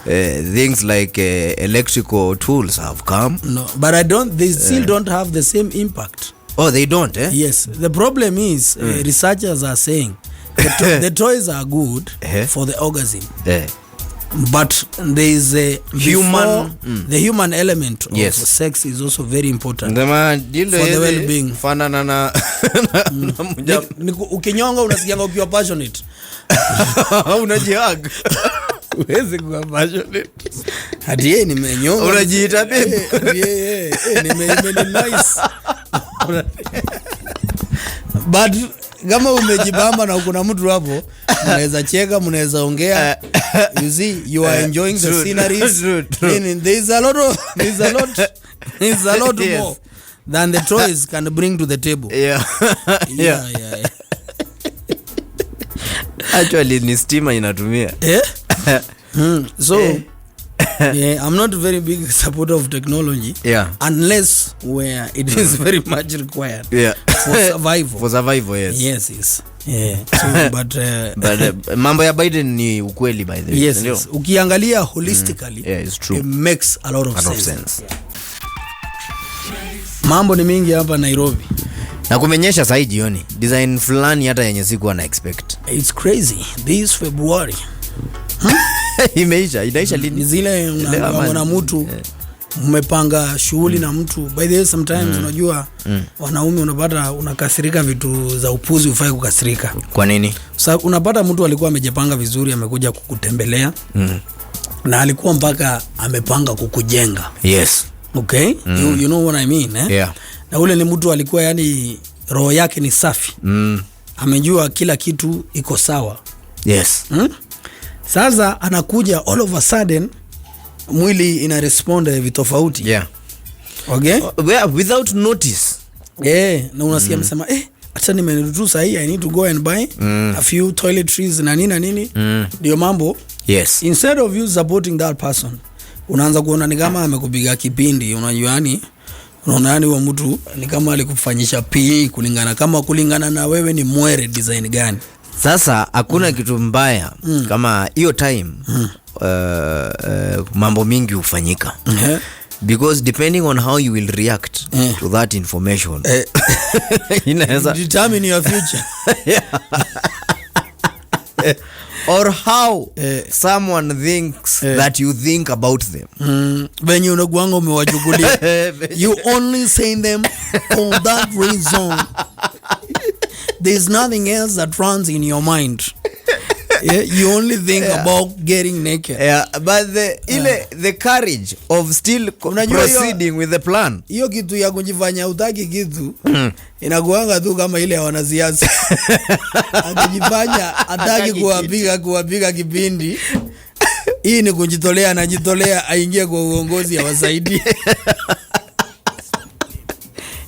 Things like electrical tools have come. No, but they still don't have the same impact. Oh, they don't, eh? Yes. The problem is researchers are saying the toys are good for the orgasm. But there is a human element of sex is also very important for the well-being. Ukinyonga unasikianga ukiwa passionate. Unajiaga. Uweze kuwa passionate. Hadi yeye nimenyonga. Unajiita babe. Nime nice. But kama umejibamba na kuna mtu hapo, mnaweza cheka, mnaweza ongea. You see, you are enjoying the sceneries. True. Meaning there's a lot Yes. more than the toys can bring to the table. Yeah. Yeah. Actually ni stima inatumia. So yeah, I'm not a very big supporter of technology. Yeah. Unless where it is very much required. Yeah. For survival. For survival, yes. Yes. Yeah. So, but mambo ya Biden ni ukweli by the way. Yes. Ukiangalia holistically, yeah, it's true. It makes a lot of sense. Yeah. Mambo ni mingi hapa Nairobi. Na kumenyesha saa hii jioni. Design fulani hata yenye sikuwa na expect. It's crazy. This February. Inaisha lini? Ni zile unaona mtu mmepanga shughuli na mtu. By the way, sometimes unajua wanaume unapata unakasirika vitu za upuzi ufai kukasirika. Kwa nini? Sasa unapata mtu alikuwa amejipanga vizuri, amekuja kukutembelea. Na alikuwa mpaka amepanga kukujenga. Yes. Okay? You know what I mean, eh? Yeah. Na ule ni mtu alikuwa yani roho yake ni safi. Amejua kila kitu iko sawa. Yes. Sasa anakuja all of a sudden mwili ina respond vitofauti. Yeah. Okay? Without notice. Na unasikia msema acha nimerutu sahi, I need to go and buy a few toiletries na nini. Ndio mambo. Yes. Instead of you supporting that person, unaanza kuona ni kama amekupiga kipindi, unajua yani unaona yani wa mtu ni kama alikufanyisha PE kulingana na wewe ni mwere design gani. Sasa hakuna kitu mbaya kama hiyo time mambo mingi hufanyika. Because depending on how you will react to that information inaweza determine your future. Or how someone thinks that you think about them. Venye unakuanga umewachukulia. You only say them for that reason. There's nothing else that runs in your mind. You only think about getting naked. But the courage of still proceeding with the plan. Hiyo kitu ya kujifanya utaki kitu inakuanga tu kama ile ya wanasiasa. Akijifanya ataki kuwapiga kipindi. Hii ni kujitolea, anajitolea aingie kwa uongozi ya wasaidie.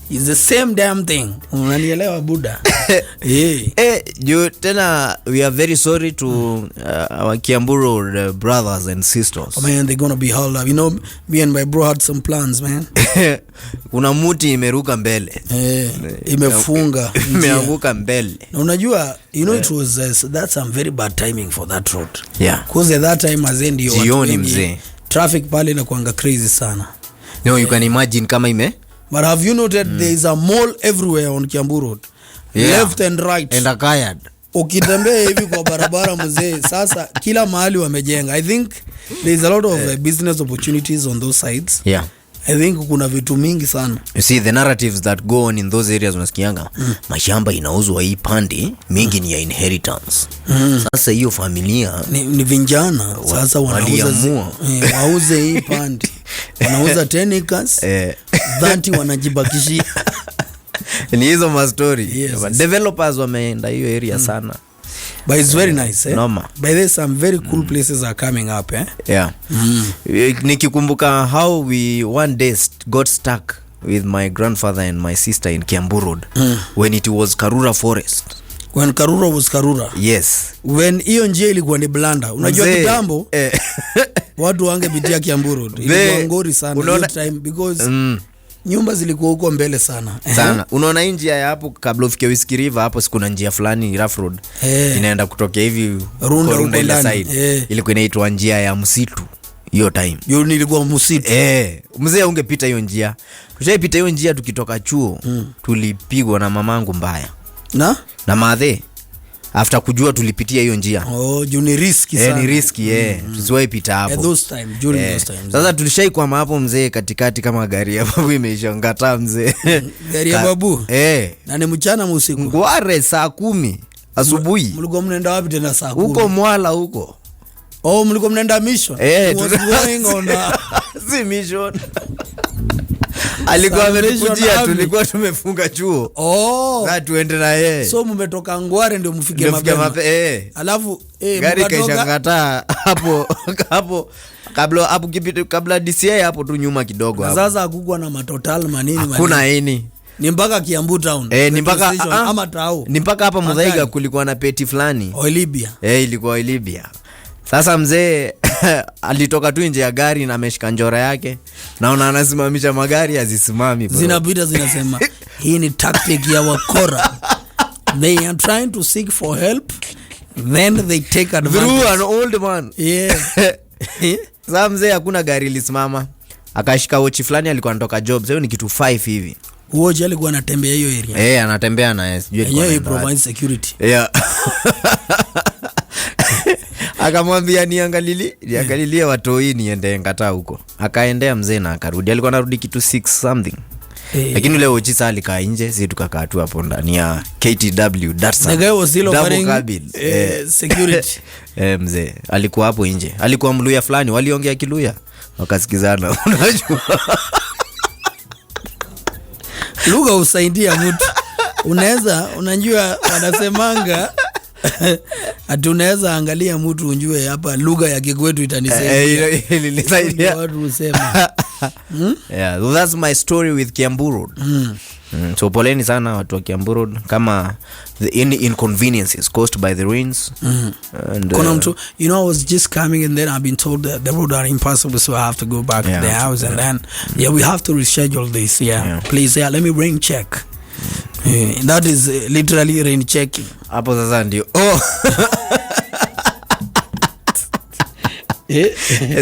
It's the same damn thing. Unanielewa Buddha? You tena we are very sorry to our Kiamburu brothers and sisters. Oh man, they're gonna be hauled up. You know, me and my bro had some plans, man. Kuna muti imeruka mbele. Imefunga. Imeanguka mbele. Na unajua, you know it was that's some very bad timing for that road. Yeah. Because at that time azendi jioni mzee. Traffic pale inakuanga crazy sana. No, you can imagine kama ime. But have you noted there is a mall everywhere on Kiambu Road? Yeah. Left and right. And acquired. Ukitembea hivi kwa barabara mzee, sasa kila mahali wamejenga. I think there is a lot of business opportunities on those sides. Yeah. I think kuna vitu mingi sana. You see the narratives that go on in those areas unasikianga mashamba inauzwa hii pande mingi ni ya inheritance. Sasa hiyo familia ni vijana sasa wanauza wauze hii pande. Wanauza 10 acres. 30 wanajibakishia. Ni hizo ma story. Yes. Developers wameenda hiyo area sana. But it's very nice, eh? Noma. But there's some very cool places are coming up, eh? Yeah. Nikikumbuka how we one day got stuck with my grandfather and my sister in Kiambu Road when it was Karura Forest. When Karura was Karura. Yes. When hiyo njia ilikuwa ni blanda. Unajua kitambo watu wangepitia Kiambu Road. Ilikuwa ngori sana hiyo time because nyumba zilikuwa huko mbele sana. Sana. Unaona njia ya hapo kabla ufike Whiskey River hapo sikuna njia fulani rough road. Inaenda kutokea hivi Runda ile side. Ilikuwa inaitwa njia ya msitu hiyo time. Hiyo nilikuwa msitu. Mzee ungepita hiyo njia. Tushaipita hiyo njia tukitoka chuo tulipigwa na mamangu mbaya. Na madhe. After kujua tulipitia hiyo njia. Juu ni risky sana. Ni risky tusiwahi pita hapo. At those time, during those times. Sasa tulishaikuwa hapo mzee katikati kama gari ya babu imeisha ngata mzee. Gari ya babu? Na ni mchana usiku. Ngware saa 10 asubuhi. Mlikuwa mnaenda wapi tena saa 10? Huko Mwala huko. Mlikuwa mnaenda mission? Was going on si mission. alikuwa ametukujia, tulikuwa tumefunga chuo. Sasa tuende na yeye. So mmetoka Ngware ndio mfike mapema. Alafu gari kaisha kataa hapo kabla DCI hapo tu nyuma kidogo hapo. Sasa hakukuwa na matotal manini. Kuna nini? Ni mpaka Kiambu town. Ni mpaka ama Tao. Ni mpaka hapa Muthaiga kulikuwa na peti fulani. Oilibia. Ilikuwa Oilibia. Sasa mzee alitoka tu nje ya gari na ameshika njora yake. Naona anasimamisha magari azisimami bro. Zinapita zinasema hii ni tactic ya wakora. They are trying to seek for help, then they take advantage. Through an old man. Sasa mzee hakuna gari lisimama. Akashika wochi fulani alikuwa anatoka job. Sasa ni kitu 5 hivi. Wochi alikuwa anatembea hiyo area. Anatembea na yeye. Sijui yeye provide security. Akamwambia niangalilie watoi niende ngata huko. Akaendea mzee na akarudi. Alikuwa anarudi kitu 6 something. Lakini leo wochi sasa alikaa nje, sisi tukakaa tu hapo ndani ya KTW Darsa. The guy was still offering security. Mzee alikuwa hapo nje. Alikuwa Mluya fulani, waliongea Kiluya. Wakasikizana. Unajua. Lugha usaidia mtu. Unajua wanasemanga ati unaweza angalia mtu unjue hapa lugha ya kikwetu itanisaidia. Watu usema. That's my story with Kiambu Road. So poleni sana watu wa Kiambu Road kama any inconveniences caused by the rains. And I was just coming and then I've been told that the road are impassable, so I have to go back to the house and then we have to reschedule this. Please let me rain check. That is literally rain checking. Hapo sasa ndio.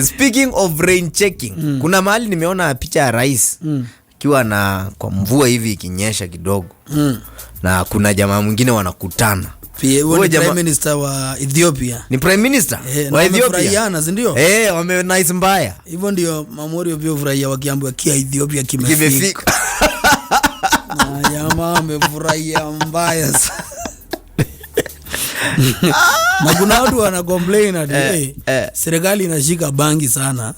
Speaking of rain checking, kuna mahali nimeona picha ya rais kiwa na kwa mvua hivi ikinyesha kidogo. Na kuna jamaa mwingine wanakutana. Prime Minister wa Ethiopia. Ni Prime Minister wa Ethiopia. Ndio? Wame nice mbaya. Hivyo ndio Memorial vyo furahia wakiambiwa kia Ethiopia kimefika. Na jamaa amefurahia mbaya sana. Na kuna watu wana complain ati serikali inashika bangi sana.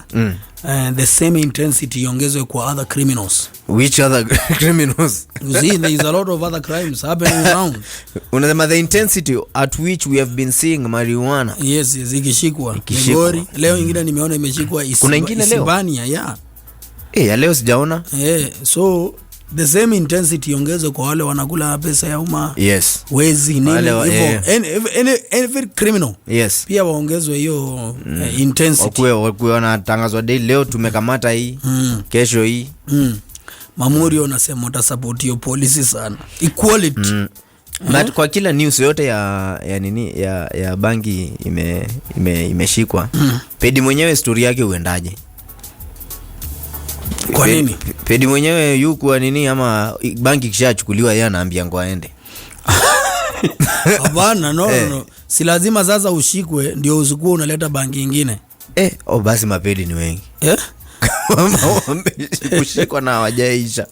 The same intensity iongezwe kwa other criminals. Which other criminals? You see, there is a lot of other crimes happening around. Unasema the intensity at which we have been seeing marijuana. Yes, ikishikwa. Ngori. Leo ingine nimeona imeshikwa Isibania, ya leo sijaona. So the same intensity iongezwe kwa wale wanakula pesa ya umma. Yes. Wezi nini hivyo. Every criminal. Yes. Pia waongezwe hiyo intensity. Wakuwe wanatangazwa daily, leo tumekamata hii, kesho hii. Memorial unasema utasupport hiyo policy sana. Equality. But kwa kila news yote ya nini ya bangi imeshikwa. Pedi mwenyewe story yake uendaje? Kwa nini? Pedi mwenyewe yuko nini ama banki kishachukuliwa yeye anaambia ngo aende. Hapana, no. Si lazima sasa ushikwe ndio usikuwa unaleta banki nyingine. Basi mapedi ni wengi. Kushikwa na hawajaisha.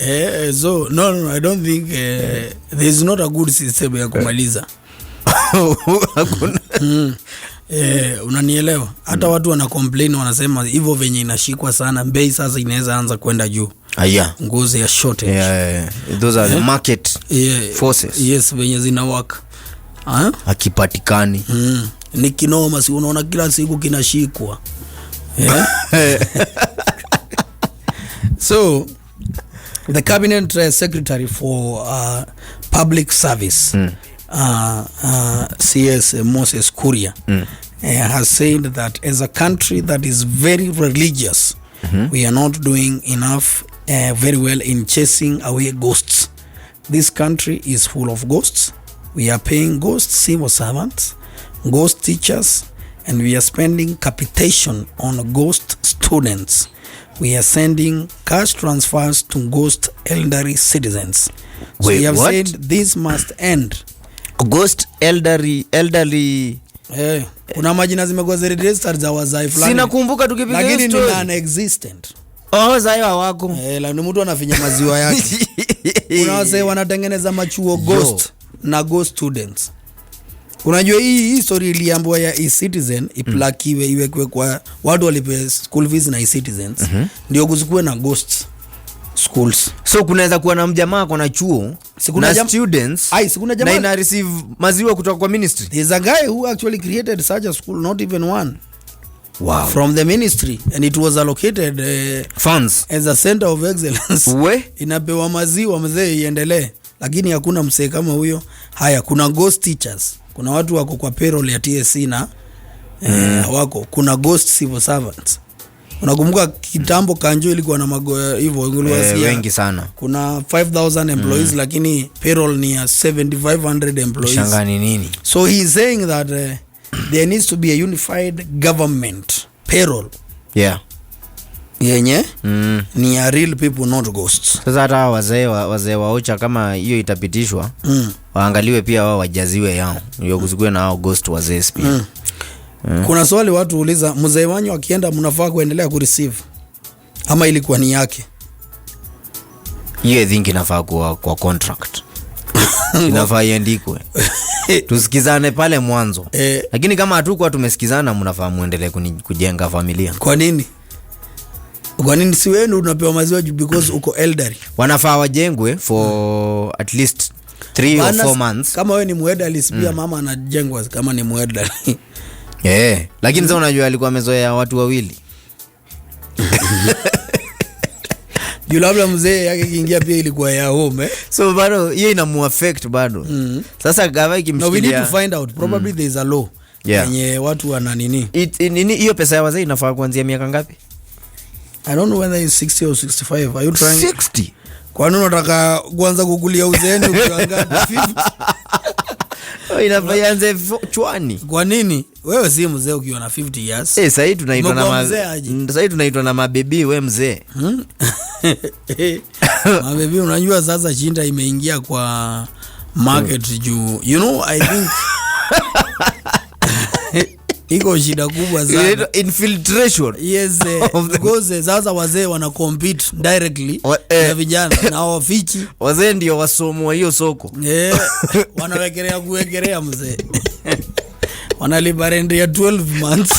So no, I don't think there is not a good system ya kumaliza. Hakuna. Unanielewa? Hata watu wana complain wanasema hivyo venye inashikwa sana bei sasa inaweza anza kwenda juu. Ngozi ya shortage. Those are the market forces. Yes, venye zina work. Hakipatikani. Ni kinoma, si unaona kila siku kinashikwa. So the cabinet secretary for public service CS Moses Kuria has said that as a country that is very religious, we are not doing enough very well in chasing away ghosts. This country is full of ghosts. We are paying ghost civil servants, ghost teachers, and we are spending capitation on ghost students. We are sending cash transfers to ghost elderly citizens. So we have said this must end. Ghost elderly kuna majina zimekuwa registered za wazai fulani. Sinakumbuka tukipiga story. Lakini ni non-existent. Wazai wako. Ni mtu anafinya maziwa yake. Kuna wazee wanatengeneza machuo ghost na ghost students. Unajua hii story iliambiwa ya e-citizen iplakiwe iwekwe kwa watu walipe school fees na e-citizens ndio kuzikuwe na ghosts. schools. So kunaweza kuwa na mjamaa kwa na chuo na students na ina receive maziwa kutoka kwa ministry. There's a guy who actually created such a school, not even one. Wow. From the ministry, and it was allocated funds as a center of excellence. Inapewa maziwa mzee iendelee, lakini hakuna msee kama huyo. Haya, kuna ghost teachers, kuna watu wako kwa payroll ya TSC na wako, kuna ghost civil servants. Unakumbuka kitambo Kanjo ilikuwa na magoya hivyo wengi sana. Kuna 5000 employees lakini payroll ni ya 7500 employees. Shangani nini? So he is saying that there needs to be a unified government payroll. Yeah. Yenye ni ya real people, not ghosts. Sasa hata wazee waocha kama hiyo itapitishwa, waangaliwe pia wao wajaziwe yao. Ndio kusikue na hao ghost wazee pia. Kuna swali watu uliza, mzee wanyu akienda mnafaa kuendelea ku receive ama ilikuwa ni yake? Hiyo think inafaa kwa contract. Inafaa iandikwe. Tusikizane pale mwanzo. Lakini kama hatukuwa tumesikizana, mnafaa muendelee kujenga familia. Kwa nini? Kwa nini si wewe unapewa maziwa because uko elderly? Wanafaa wajengwe for at least 3 or 4 months. Kama wewe ni muelderly pia mama anajengwa kama ni muelderly. Lakini sasa unajua alikuwa amezoea watu wawili. Yule labda mzee yake kiingia pia ilikuwa ya home. So bado hiyo inamuaffect bado. Sasa gava ikimshikilia. No, we need to find out. Probably there is a law. Yenye watu wana nini. Nini hiyo pesa ya wazee inafaa kuanzia miaka ngapi? I don't know whether it's 60 or 65. Are you trying 60? Kwa nini unataka kuanza kukulia uzeeni ukiwa ngapi? 50? Inafaa ianze chwani. Kwa nini? Wewe si mzee ukiwa na 50 years. Sasa hii tunaitwa na mabebi we mzee. Mabebi unajua sasa shinda imeingia kwa market juu. You know, I think iko shida kubwa sana. Infiltration. Yes, because sasa wazee wana compete directly na vijana na wafichi. Wazee ndio wasomo wa hiyo soko. Wanawekelea mzee. Wanalipa rent ya 12 months.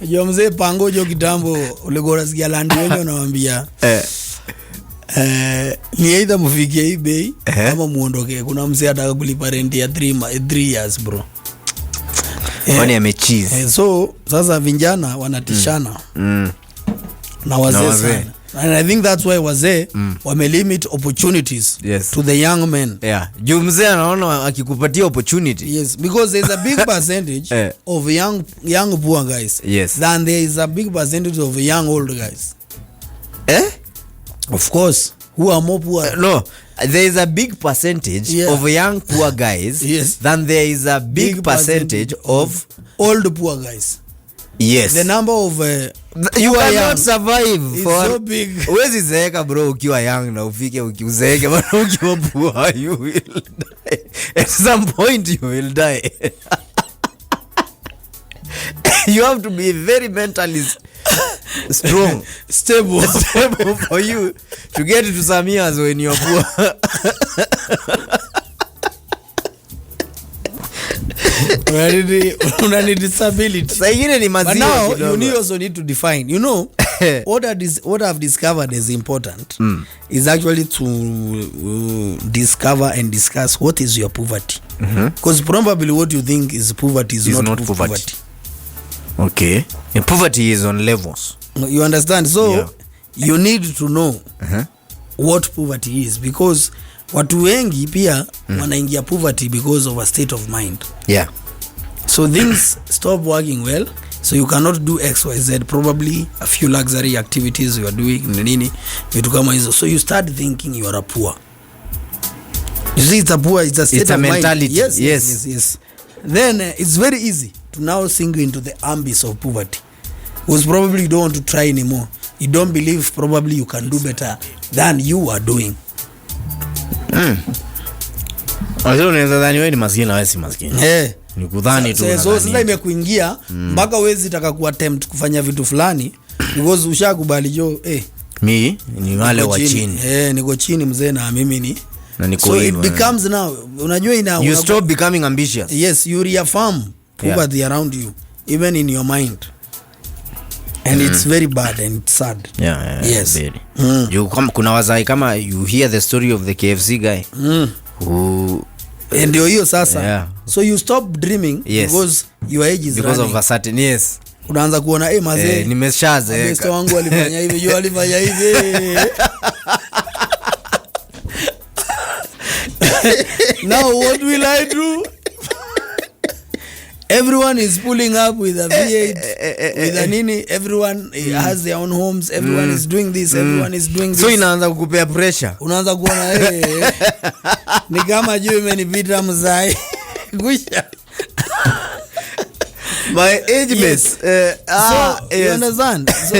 Yo mzee pango jo kitambo ulikuwa unasikia land wenyewe unawaambia ni either mfikie hii bei ama muondoke. Kuna mzee ataka kulipa rent ya 3 years bro. Kwani amecheese. So sasa vijana wanatishana na wazee sana. And I think that's why wazee wamelimit opportunities to the young men. Juu mzee anaona akikupatia opportunity. Yes, because there's a big percentage of young poor guys than there is a big percentage of young old guys. Of course, who are more poor. No, there is a big percentage of young poor guys than there is a big percentage of old poor guys. Yes. The number of you cannot survive for so big. Uwezi zeeka bro ukiwa young na ufike ukiuzeeke bro ukiwa poor, you will die. At some point you will die. You have to be very mentally strong, stable for you to get to some years when you're poor. Una disability. Sasa ingine ni maziwa kidogo. But now you also need to define. You know, what I've discovered is important is actually to discover and discuss what is your poverty. Because probably what you think is poverty is not poverty. Okay. And poverty is on levels. You understand? So you need to know what poverty is, because watu wengi pia wanaingia poverty because of a state of mind. So things stop working well, so you cannot do XYZ, probably a few luxury activities you are doing nini vitu kama hizo, so you start thinking you are a poor. You see, it's a state it's of a mentality. Mind. Yes. Then it's very easy to now sink into the abyss of poverty, because probably you don't want to try anymore. You don't believe probably you can do better than you are doing. Unaweza dhani wewe ni maskini na wewe si maskini. Ni kudhani tu. So sasa imekuingia mpaka wezi taka ku attempt kufanya vitu fulani because ushakubali jo mimi ni wale wa chini. Niko chini mzee na mimi ni na niko so it becomes now, unajua you stop becoming ambitious. Yes, you reaffirm poverty around you even in your mind. and it's very bad and it's sad. Yes, very. You kuna wazai kama you hear the story of the KFC guy who ndio hiyo sasa. So you stop dreaming because your age is because running. Of a certain unaanza kuona mazee nimeshaze mtoto wangu alifanya hivi, yeye alifanya hivi. Now what will I do? Everyone is pulling up with a V8 with a nini. Everyone has their own homes. Everyone is doing this. Everyone is doing this. So inaanza kukupea pressure. Unaanza kuona ni kama juu imenipita mzai. Gusha. My age mates. You understand? So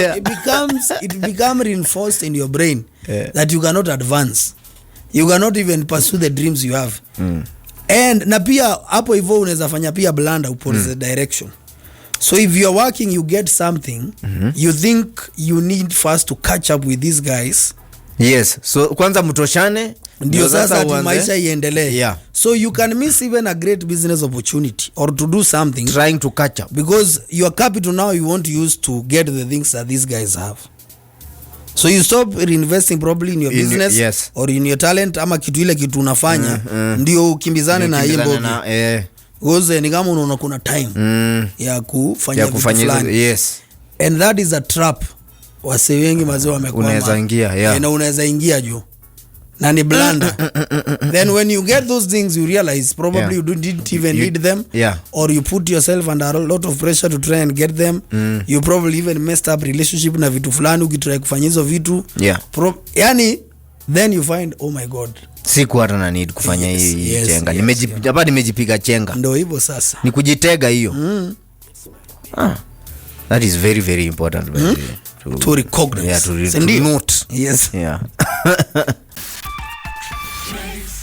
it becomes reinforced in your brain that you cannot advance. You cannot even pursue the dreams you have. And na pia hapo hivyo unaweza fanya pia blanda upoteze direction. So if you are working, you get something, you think you need first to catch up with these guys. Yes. So kwanza mtoshane ndio sasa maisha iendelee. So you can miss even a great business opportunity or to do something trying to catch up because your capital now you want to use to get the things that these guys have. So you stop reinvesting probably in your business or in your talent ama kitu ile kitu unafanya ndio ukimbizane na hii mbogi. Goze ni kama unaona kuna time ya kufanya vitu fulani. And that is a trap. Wase wengi mazee wamekwama. Unaweza ingia, na unaweza ingia juu. Na ni blunder. Then when you get those things you realize probably you didn't even need them or you put yourself under a lot of pressure to try and get them. You probably even messed up relationship na vitu fulani ukitry kufanya hizo vitu. Yani then you find oh my god. Siku hata na need kufanya hii chenga. Nimejipiga chenga. Ndio hivyo sasa. Ni kujitega hiyo. That is very very important to recognize. To note. Yes.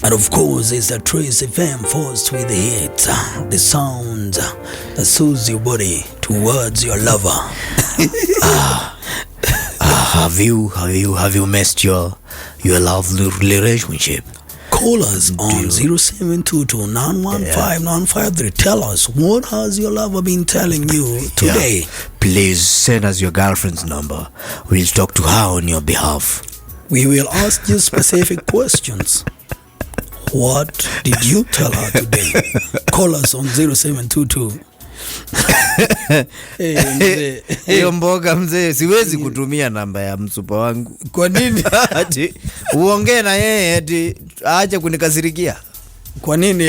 And of course, it's the Trace FM forced with the hits, the sound that soothes your body towards your lover. Have you messed your love relationship? Call us on 0722-915-953. Tell us, what has your lover been telling you today? Please send us your girlfriend's number. We'll talk to her on your behalf. We will ask you specific questions. What did you tell her today? Call us on 0722. Hiyo mboga mzee, siwezi kutumia namba ya msupa wangu. Kwa nini? Ati uongee na yeye ati aache kunikasirikia. Kwa nini?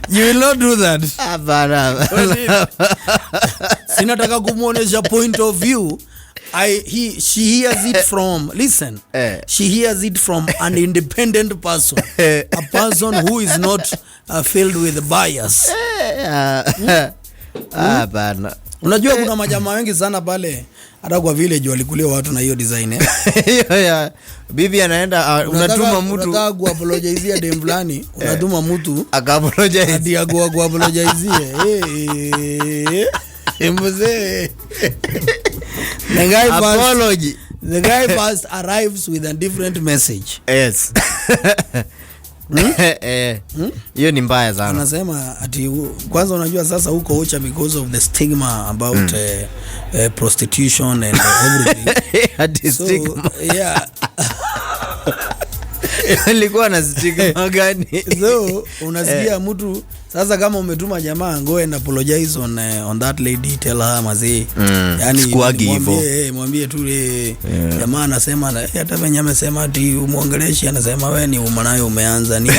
You will not do that. Hapana. Sinataka kumuonesha point of view. She hears it from she hears it from an independent person, a person who is not filled with bias. Bana. Unajua kuna majamaa wengi sana pale hata kwa village walikulia watu na hiyo design bibi anaenda unatuma mtu unataka kuapologize dem fulani unatuma mtu akapologize hadi akuapologize mzee. The guy first arrives with a different message. Yes. Hiyo ni mbaya sana. Anasema ati kwanza unajua sasa huko ucha because of the stigma about prostitution and everything. Stigma. Alikuwa na stigma gani? So unasikia mtu sasa kama umetuma jamaa go and apologize on that lady, tell her mazee. Yani mwambie tu jamaa anasema hata venye amesema ati umuongeleshi anasema wewe ni umanayo umeanza nini.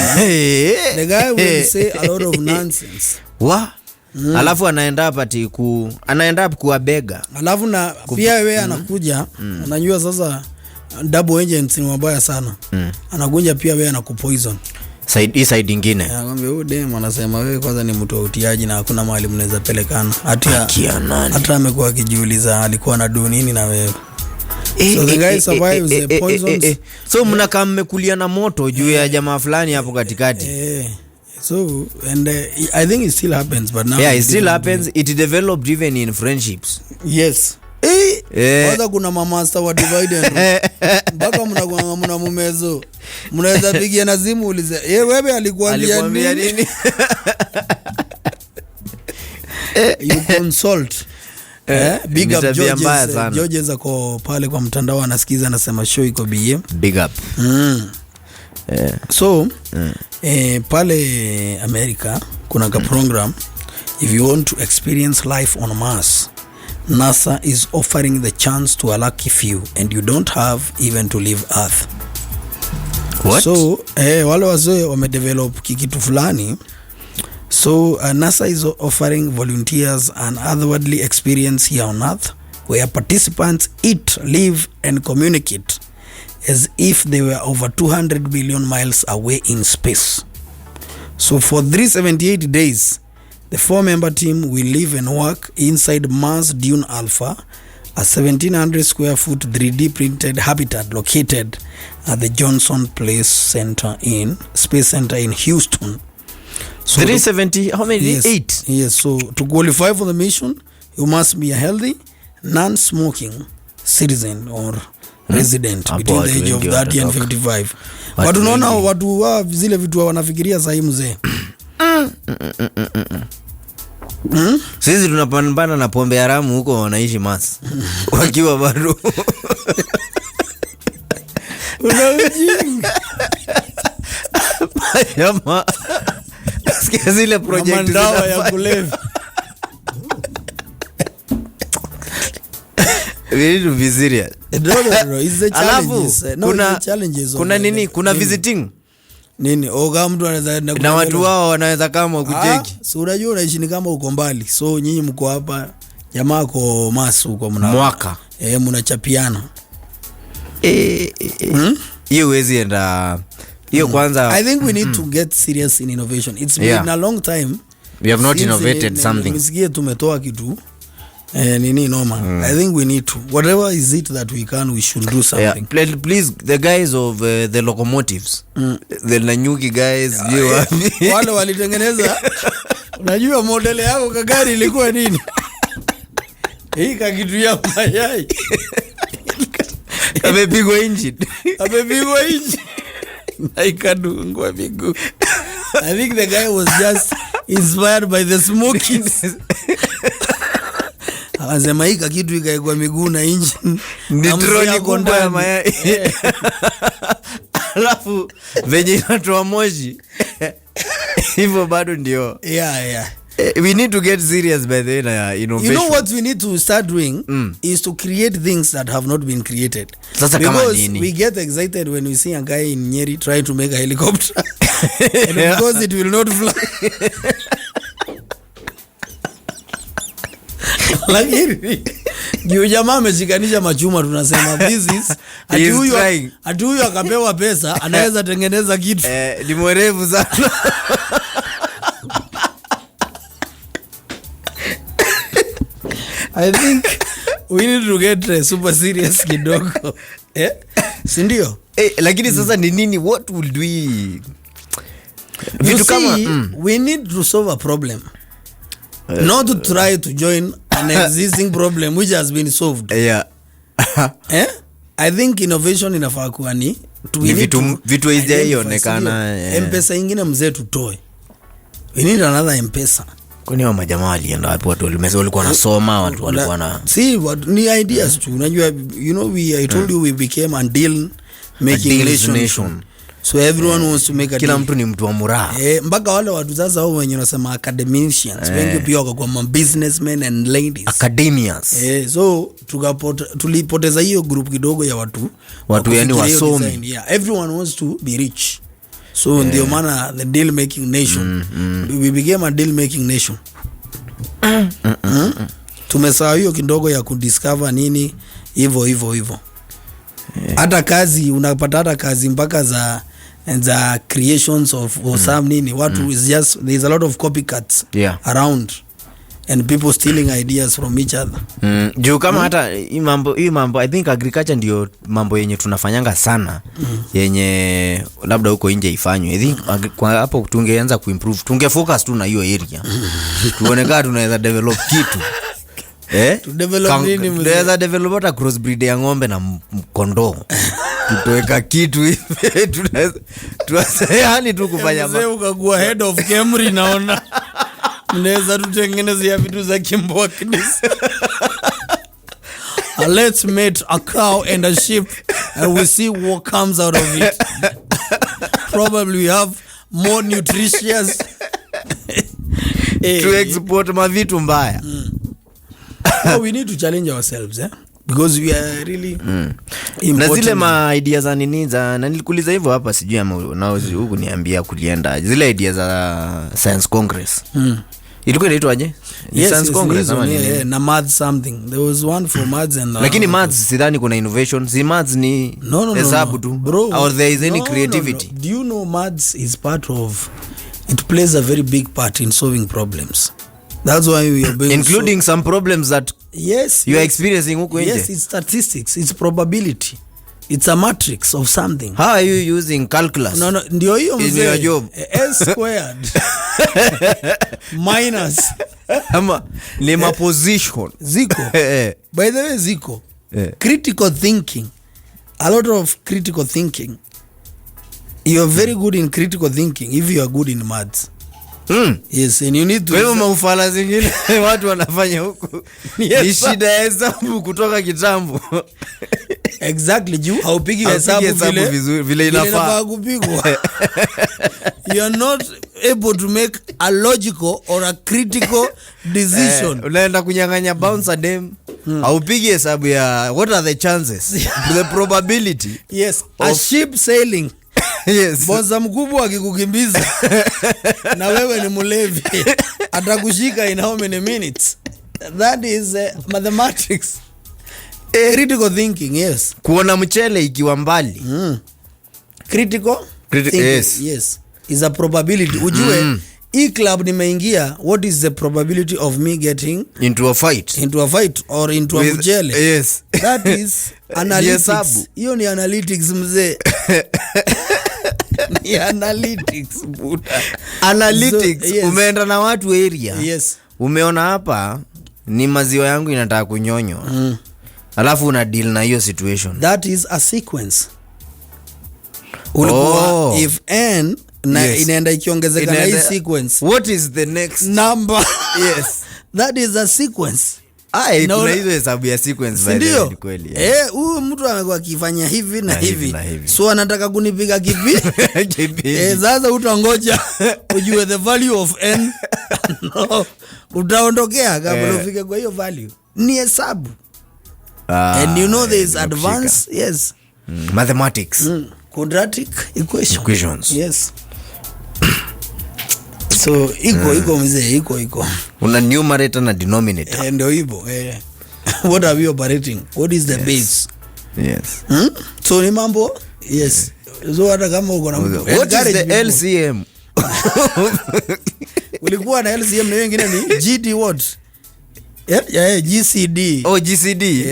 The guy will say a lot of nonsense. Alafu anaenda up kuwabega. Alafu na pia wewe anakuja unajua sasa double agents ni mabaya sana. Anakuja pia wewe anakupoison. Side nyingine. Ngombe huyu dem anasema wewe kwanza ni mtu wa utiaji na hakuna mahali mnaweza pelekana. Hata amekuwa akijiuliza alikuwa na do nini na wewe. So the guy survives the poisons. So mnakaa mmekulia na moto juu ya jamaa fulani hapo katikati. So and I think it still happens but now it still happens. It developed even in friendships. Yes. Kwanza kuna mamasta wa divide and mpaka mna mumezo mnaweza pigia na simu ulize wewe alikuambia nini? you consult. Big up Georges ako pale kwa mtandao anasikiza anasema show iko BM. Big up. So pale America kuna ka program, if you want to experience life on Mars, NASA is offering the chance to a lucky few and you don't have even to leave Earth. What? So wale wazee wamedevelop kikitu fulani. So NASA is offering volunteers an otherworldly experience here on Earth where participants eat, live and communicate as if they were over 200 billion miles away in space. So for 378 days, the 4-member team will live and work inside Mars Dune Alpha, a 1,700 square foot 3D printed habitat located at the Johnson Place Space Center in Houston. So 370, how many? Yes, 8. Yes, so to qualify for the mission, you must be a healthy, non-smoking citizen or resident between the age of 30 and 55. Watu naona watu wa zile vitu wanafikiria sahi mzee. Sisi tunapambana na pombe haramu huko wanaishi Mars. Wakiwa bado. Unajinga. Yama. Sikia zile project dawa ya kulevya. We need to be serious. No, it's the challenges. Kuna challenges. Kuna nini? Kuna visiting. Nini? Oga mtu anaweza na watu wao wanaweza kama kucheki. Si unajua unaishi ni kama uko mbali. So nyinyi mko hapa, jamaa ko Mars huko mwaka. Mnachapiana. Hiyo wezi enda. Hiyo kwanza I think we need to get serious in innovation. It's been a long time. We have not innovated something. Msikie tumetoa kitu. Nini noma. I think we need to. Whatever is it that we can, we should do something. Please, the guys of the locomotives. The Nanyuki guys. Wale walitengeneza. Unajua model yako kagari ilikuwa nini? Hii kakitu ya mayai. Amepigwa engine. Naikadungwa miguu. I think the guy was just inspired by the smoking. Anasema hii kitu ikaekwa miguu na engine. Nitroni kubwa ya mayai. Alafu venye inatoa moshi. Hivyo bado ndio. Yeah. We need to get serious by the innovation. You know what we need to start doing is to create things that have not been created. Sasa kama nini? We get excited when we see a guy in Nyeri trying to make a helicopter. And of course it will not fly. Lakini juu jamaa ameshikanisha machuma tunasema this is ati huyu akapewa pesa anaweza tengeneza kitu. Ni mwerevu sana. I think we need to get super serious kidogo. Si ndio? Lakini sasa ni nini? What would we vitu kama we need to solve a problem. Not to try to join an existing problem which has been solved. I think innovation inafaa kuwa ni vitu hijaionekana. M-Pesa ingine mzee tutoe. We need another M-Pesa. Kwani hao majamaa walienda wapi? Watu walikuwa nasoma, watu walikuwa na ni ideas tu. Unajua I told you we became a deal making nation. So everyone wants to make a kila deal. Mtu ni mtu wa muraha. Mpaka wale watu sasa wao wenye wanasema academicians wengi pia wako kwa businessmen and ladies. Academians. So tulipoteza hiyo group kidogo ya watu yani wasomi. Everyone wants to be rich. So ndio maana the deal making nation. We became a deal making nation. Tumesahau hiyo kidogo ya kudiscover nini hivyo. Hata kazi unapata hata kazi mpaka za creations of some nini watu is just there's a lot of copycats around and people stealing ideas from each other. Juu kama hata hii mambo I think agriculture ndio mambo yenye tunafanyanga sana yenye labda huko nje ifanywe. I think kwa hapo tungeanza kuimprove, tungefocus tu na hiyo area. Tuonekana tunaweza develop kitu. To develop nini mzee? Tunaweza develop hata crossbreed ya ng'ombe na kondoo. Tutoweka kitu hivi. Tunaweza yani tu kufanya mzee ukakuwa head of Camry naona. Mnaweza tutengenezea vitu za kimboknis. Let's mate a cow and a sheep and we see what comes out of it. Probably we have more nutritious to export mavitu mbaya. So we need to challenge ourselves, because we are really important. Na zile ma ideas za nini za na nilikuuliza hivyo hapa sijui ama huku niambia kulienda zile ideas za Science Congress. Ilikuwa inaitwaje? Science Congress ama nini? Na maths something. There was one for maths and lakini maths sidhani kuna innovation. Si maths ni hesabu tu. Or there is any creativity. Do you know maths is part of, it plays a very big part in solving problems. That's why we are being including some problems that you are experiencing huko nje. Yes, it's statistics, it's probability. It's a matrix of something. How are you using calculus? No, ndio hiyo mzee. In your job. S squared minus ama ni position ziko. By the way, ziko. Critical thinking. A lot of critical thinking. You're very good in critical thinking if you are good in maths. Yes, and you need to. Wewe maufala zingine watu wanafanya huku. Ni shida ya hesabu kutoka kitambo. Exactly, juu haupigi hesabu vile inafaa kupigwa. You are not able to make a logical or a critical decision. Unaenda kunyang'anya bouncer dem. Haupigi hesabu ya what are the chances, the probability. Yes, a ship sailing. Yes. Bonza mkubwa akikukimbiza na wewe ni mlevi atakushika in how many minutes? That is mathematics. Critical thinking, yes. Kuona mchele ikiwa mbali. Critical thinking, yes. Is a probability. Ujue hii club nimeingia, what is the probability of me getting into a fight or into a mchele? Yes. That is analytics. Hiyo ni analytics mzee. Ni analytics buda. Analytics. So, yes. Umeenda na watu area. Yes. Umeona hapa ni maziwa yangu inataka kunyonywa. Alafu una deal na hiyo situation. That is a sequence. Ulikuwa if n na inaenda ikiongezeka na hii sequence. What is the next number? Yes. That is a sequence. Kuna hizo hesabu ya sequence ndio kweli. Huyu mtu amekuwa akifanya hivi na hivi. So anataka kunipiga kipi? Sasa utangoja ujue the value of n. No. Utaondokea kabla ufike kwa hiyo value. Ni hesabu. And you know there is advanced, yes. Mathematics. Quadratic equations. Yes. So iko mzee, iko. Una numerator na denominator. Ndio hivyo. What are we operating? What is the base? Yes. So ni mambo. Yes. So hata kama uko na what is the LCM? Ulikuwa na LCM na wengine ni GD what? GCD. Oh, GCD.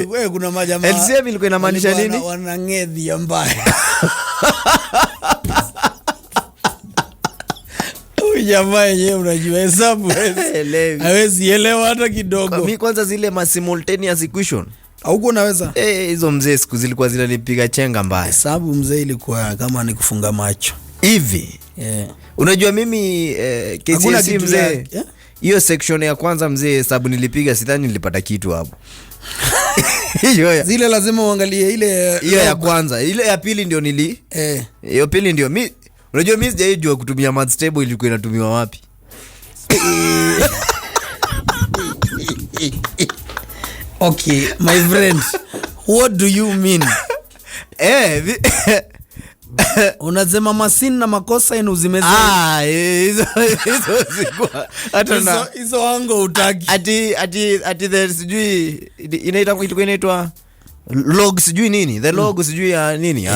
Wewe kuna majamaa LCM ilikuwa inamaanisha nini? Wanangedhi mbaya. Jamaa yeye unajua hesabu hawezi elewa hata kidogo. Mimi kwanza zile simultaneous equation hauko unaweza hizo mzee siku zilikuwa zinanipiga chenga mbaya. Hesabu mzee ilikuwa kama ni kufunga macho hivi. Unajua mimi KCSE mzee hiyo section ya kwanza mzee hesabu nilipiga sidhani nilipata kitu hapo. Zile lazima uangalie ile hiyo ya kwanza, ile ya pili ndio hiyo pili ndio mimi. Unajua mimi sijaijua kutumia math table ilikuwa inatumiwa wapi. Okay, my friend, what do you mean? Unasema masini na makosa inu zimeze. Hizo zikuwa hata na hizo ango utaki. Ati there sijui inaitwa log sijui nini, the log sijui ya nini.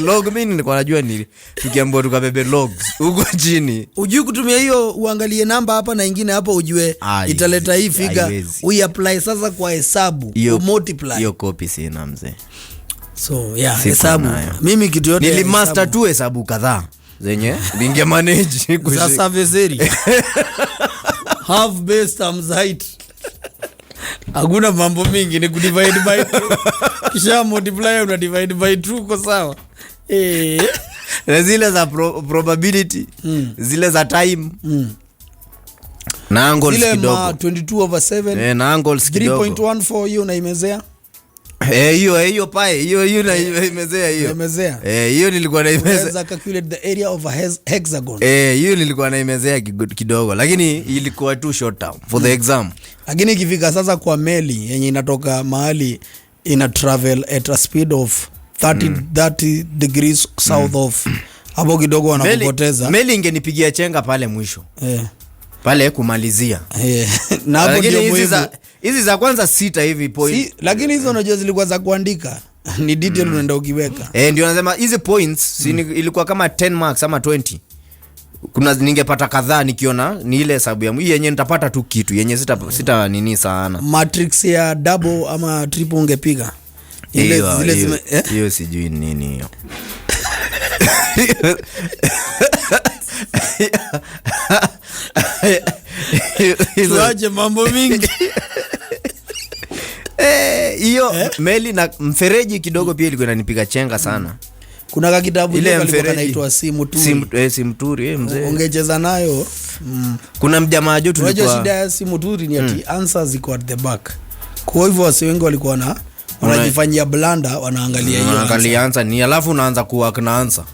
Log mimi nilikuwa najua ni tukiambiwa tukabebe logs huko chini. Ujui kutumia hiyo uangalie namba hapa na nyingine hapo ujue italeta hii figure. We apply sasa kwa hesabu, multiply. Hiyo copy sina mzee. So hesabu mimi kitu yote nilimaster tu hesabu kadhaa zenye ninge manage sasa vezeri half base times height. Hakuna mambo mingi, ni kudivide by 2 kisha multiply una divide by 2 kwa sawa. Na zile za probability, zile za time. Na angles zile kidogo. ma 22/7. Na angles kidogo. 3.14 hiyo unaimezea. Hiyo pae, hiyo naimezea hiyo. Naimezea. Hiyo nilikuwa naimezea. Unaweza calculate the area of a hexagon. Hiyo nilikuwa naimezea kidogo, lakini ilikuwa too short term for the exam. Lakini ikifika sasa kwa meli yenye inatoka mahali ina travel at a speed of 30 degrees south of hapo kidogo wanakupoteza. Meli ingenipigia chenga pale mwisho. Pale kumalizia. Na hapo ndio hizi za kwanza 6 hivi point. Lakini hizo unajua zilikuwa za kuandika. Ni detail unaenda ukiweka. Ndio nasema hizi points ilikuwa kama 10 marks ama 20. Kuna ningepata kadhaa nikiona ni ile hesabu ya hii yenyewe nitapata tu kitu yenye sita nini sana. Matrix ya double ama triple ungepiga. Hiyo sijui nini hiyo. Tuache mambo mingi. Hiyo meli na mfereji kidogo pia ilikuwa inanipiga chenga sana. Kuna ka kitabu ile kilikuwa kinaitwa Simuturi mzee. Ungecheza nayo. Kuna mjamaa jo tulikuwa. Unajua shida ya Simuturi ni ati answers ziko at the back. Kwa hivyo wasi wengi walikuwa wanajifanyia blanda wanaangalia hiyo. Wanaangalia answer ni alafu unaanza kuwork na answer.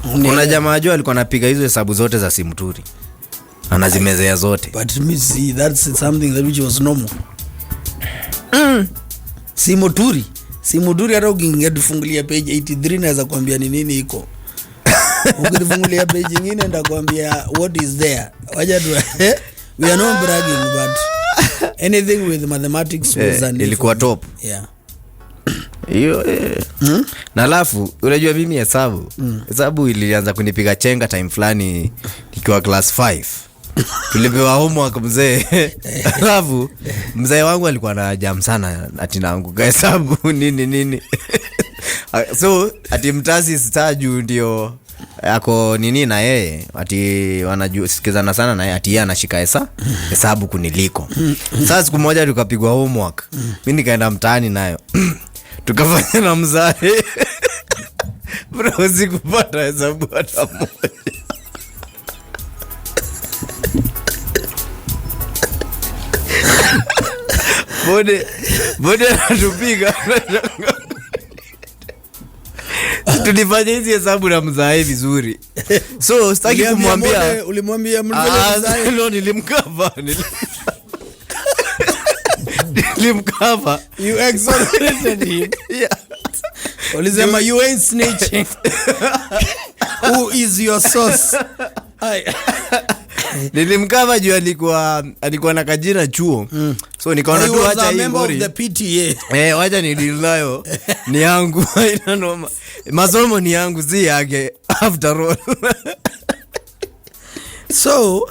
Kuna jamaa jo alikuwa anapiga hizo hesabu zote za Simuturi. Anazimezea zote. But me see that's something that which was normal. Simuturi hata ukingetufungulia page 83 naweza kuambia ni nini iko. Ukifungulia page nyingine nitakwambia what is there. Wacha tu we are not bragging but anything with mathematics was ilikuwa top. Yeah. Hiyo na alafu unajua mimi hesabu ilianza kunipiga chenga time fulani nikiwa class 5. Tulipewa homework mzee. Alafu mzee wangu alikuwa na jam sana ati naanguka hesabu nini. So ati mtasi staju ndio yako nini na yeye ati wanajusikizana sana na yeye ati yeye anashika hesabu kuniliko. Sasa siku moja tukapigwa homework. Mimi nikaenda mtaani nayo. Tukafanya na mzae. Bro sikupata hesabu hata moja. Bode anatupiga. Tulifanya hizi hesabu na mzae vizuri. So sitaki kumwambia. Ulimwambia mzae? No, nilimkava. Nilimkava. You exonerated him. Yeah. Ulisema you ain't snitching. Who is your source? Nilimkava juu alikuwa na kajina chuo. So nikaona tu acha hii ngori. The PTA. Wacha ni deal nayo. Ni yangu haina noma. Masomo ni yangu si yake after all. So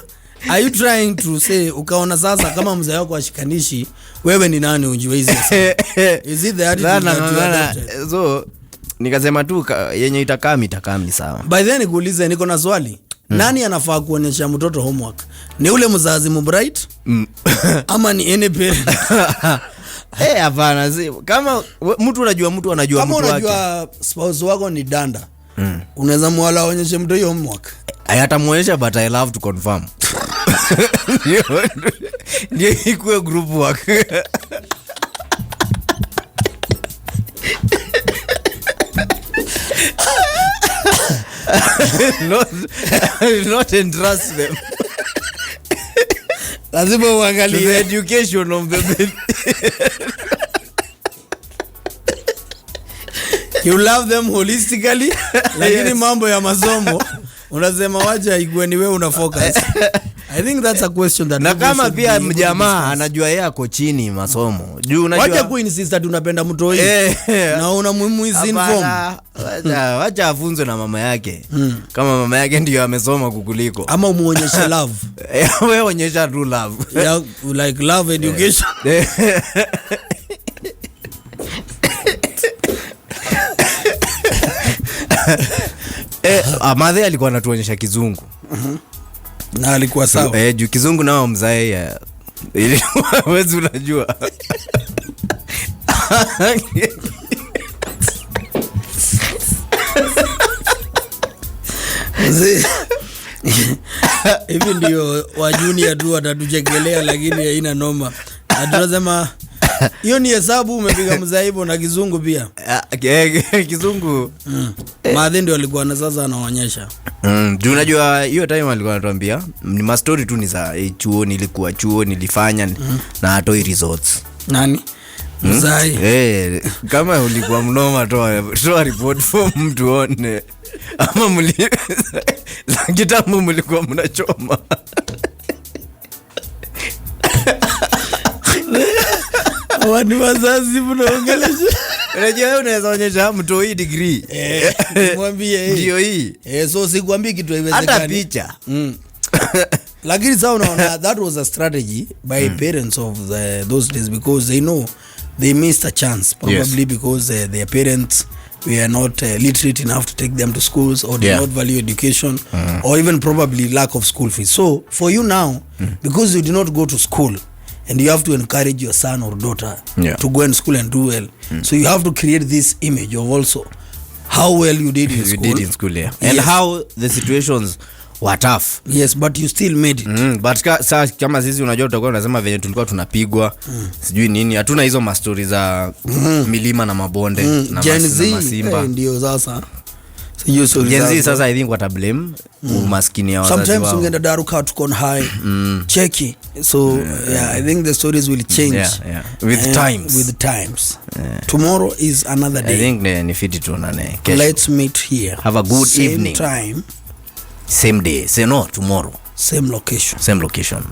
are you trying to say ukaona sasa kama mzee wako ashikanishi wewe ni nani unjue hizi? Is it the attitude? So nikasema tu yenye itakaa ni sawa. By then nikuulize niko na swali. Nani anafaa kuonyesha mtoto homework? Ni ule mzazi mbright? Ama ni any parent? Hapana, kama mtu anajua mtu wake. Kama unajua spouse wako ni danda. Unaweza mwala aonyeshe mtoto homework. Hatamuonyesha but I love to confirm. Ndio ikuwe group work. Not entrust them. Lazima uangalie the education of the baby. You love them holistically. Lakini mambo ya masomo unasema wacha ikuwe ni wewe una focus. I think that's a question that na kama pia mjamaa anajua yeye ako chini masomo. Juu unajua wacha kuinsist ati unapenda mtu yeye. Na unamuhimu inform. Wacha afunzwe na mama yake. Kama mama yake ndio amesoma kukuliko. Ama umuonyeshe love. Wewe onyesha true love. Yeah, like love education. Amadhe alikuwa anatuonyesha kizungu. Na alikuwa sawa. Juu kizungu nao mzae ili wewe unajua. Hivi ndio wa junior tu watatuchekelea, lakini haina noma. Tunasema hiyo ni hesabu umepiga mzaibu na kizungu pia. Kizungu. Maadhi ndio alikuwa na sasa anaonyesha. Juu unajua hiyo time alikuwa anatuambia ni ma story tu ni za chuo, nilikuwa chuo nilifanya na hatoi results. Nani? Mzai. Kama ulikuwa mnoma toa report form mtu one. Ama za kitabu mlikuwa mnachoma. Wani wazazi mnaongelesha. Unajua wewe unaweza onyesha mtu hii degree. Mwambie ndio hii. So sikwambii kitu haiwezekani. Hata picha. Lakini sasa unaona that was a strategy by parents of those days, because they know they missed a chance, probably because their parents were not literate enough to take them to schools, or did not value education, or even probably lack of school fees. So for you now, because you did not go to school, and you have to encourage your son or daughter to go in school and do well, so you have to create this image of also how well you did in school. You did in school, and how the situations were tough. Yes, but you still made it. But sasa kama sisi unajua tutakuwa tunasema venye tulikuwa tunapigwa sijui nini, hatuna hizo ma stories za milima na mabonde na masimba. Ndio sasa. Gen Z sasa I think what blame umaskini ya wazazi wao. Sometimes ungeenda daruka to con high cheki. So I think the stories will change with times. Tomorrow is another day. I think ni fiti tuonane kesho. Let's meet here. Have a good evening. Same time, same day. Say no, tomorrow. Same location. Same location.